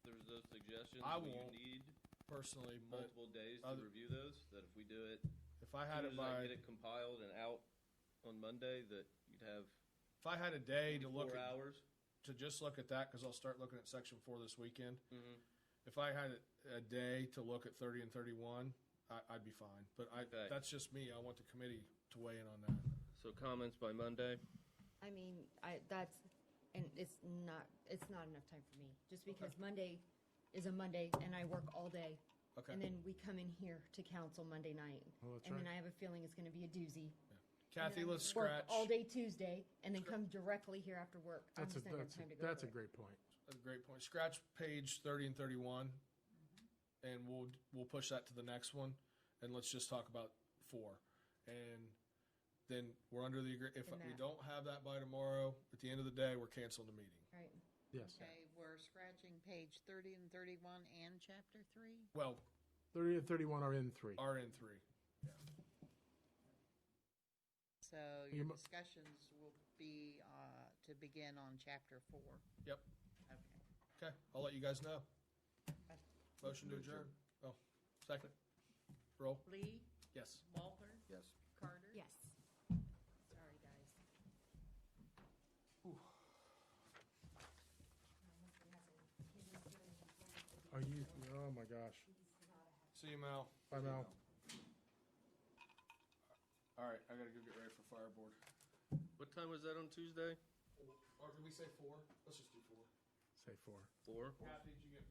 S7: there's those suggestions,
S1: I
S7: will
S1: won't.
S7: you need
S1: Personally, but
S7: multiple days to
S1: other-
S7: review those? That if we do it,
S1: if I had
S7: as
S1: it
S7: soon as I
S1: by,
S7: get it compiled and out on Monday, that you'd have
S1: if I had a day to look
S7: 4
S1: at,
S7: hours?
S1: to just look at that, because I'll start looking at section 4 this weekend.
S7: Mhm.
S1: If I had a day to look at 30 and 31, I'd be fine. But
S7: Okay.
S1: that's just me. I want the committee to weigh in on that.
S7: So comments by Monday?
S5: I mean, and it's not enough time for me, just because Monday is a Monday and I work all day.
S1: Okay.
S5: And then we come in here to council Monday night.
S2: Well, that's
S5: And then
S2: right.
S5: I have a feeling it's gonna be a doozy.
S1: Kathy,
S5: And then
S1: let's
S5: work
S1: scratch.
S5: all day Tuesday and then come directly here after work. I'm
S2: That's
S5: just not gonna have time to go
S2: that's a
S5: to it.
S2: great point.
S1: That's a great point. Scratch page 30 and 31, and we'll push that to the next one, and let's just talk about 4. And then we're under the if
S5: And
S1: we
S5: that.
S1: don't have that by tomorrow, at the end of the day, we're canceling the meeting.
S5: Right.
S2: Yes.
S3: Okay, we're scratching page 30 and 31 and chapter 3.
S1: Well,
S2: 30 and 31 are in 3.
S1: are in 3.
S3: So
S2: You
S3: your
S2: mo-
S3: discussions will be to begin on chapter 4.
S1: Yep.
S3: Okay.
S1: Okay, I'll let you guys know. Motion to adjourn. Oh, second. Roll.
S3: Lee,
S1: Yes.
S3: Walter,
S6: Yes.
S3: Carter.
S5: Yes. Sorry, guys.
S2: Are you? Oh my gosh.
S1: See you, Mal.
S2: Bye, Mal.
S1: All right, I gotta go get ready for fireboard.
S7: What time was that on Tuesday?
S1: Or did we say 4? Let's just do 4.
S2: Say 4.
S7: 4?
S1: Kathy, did you get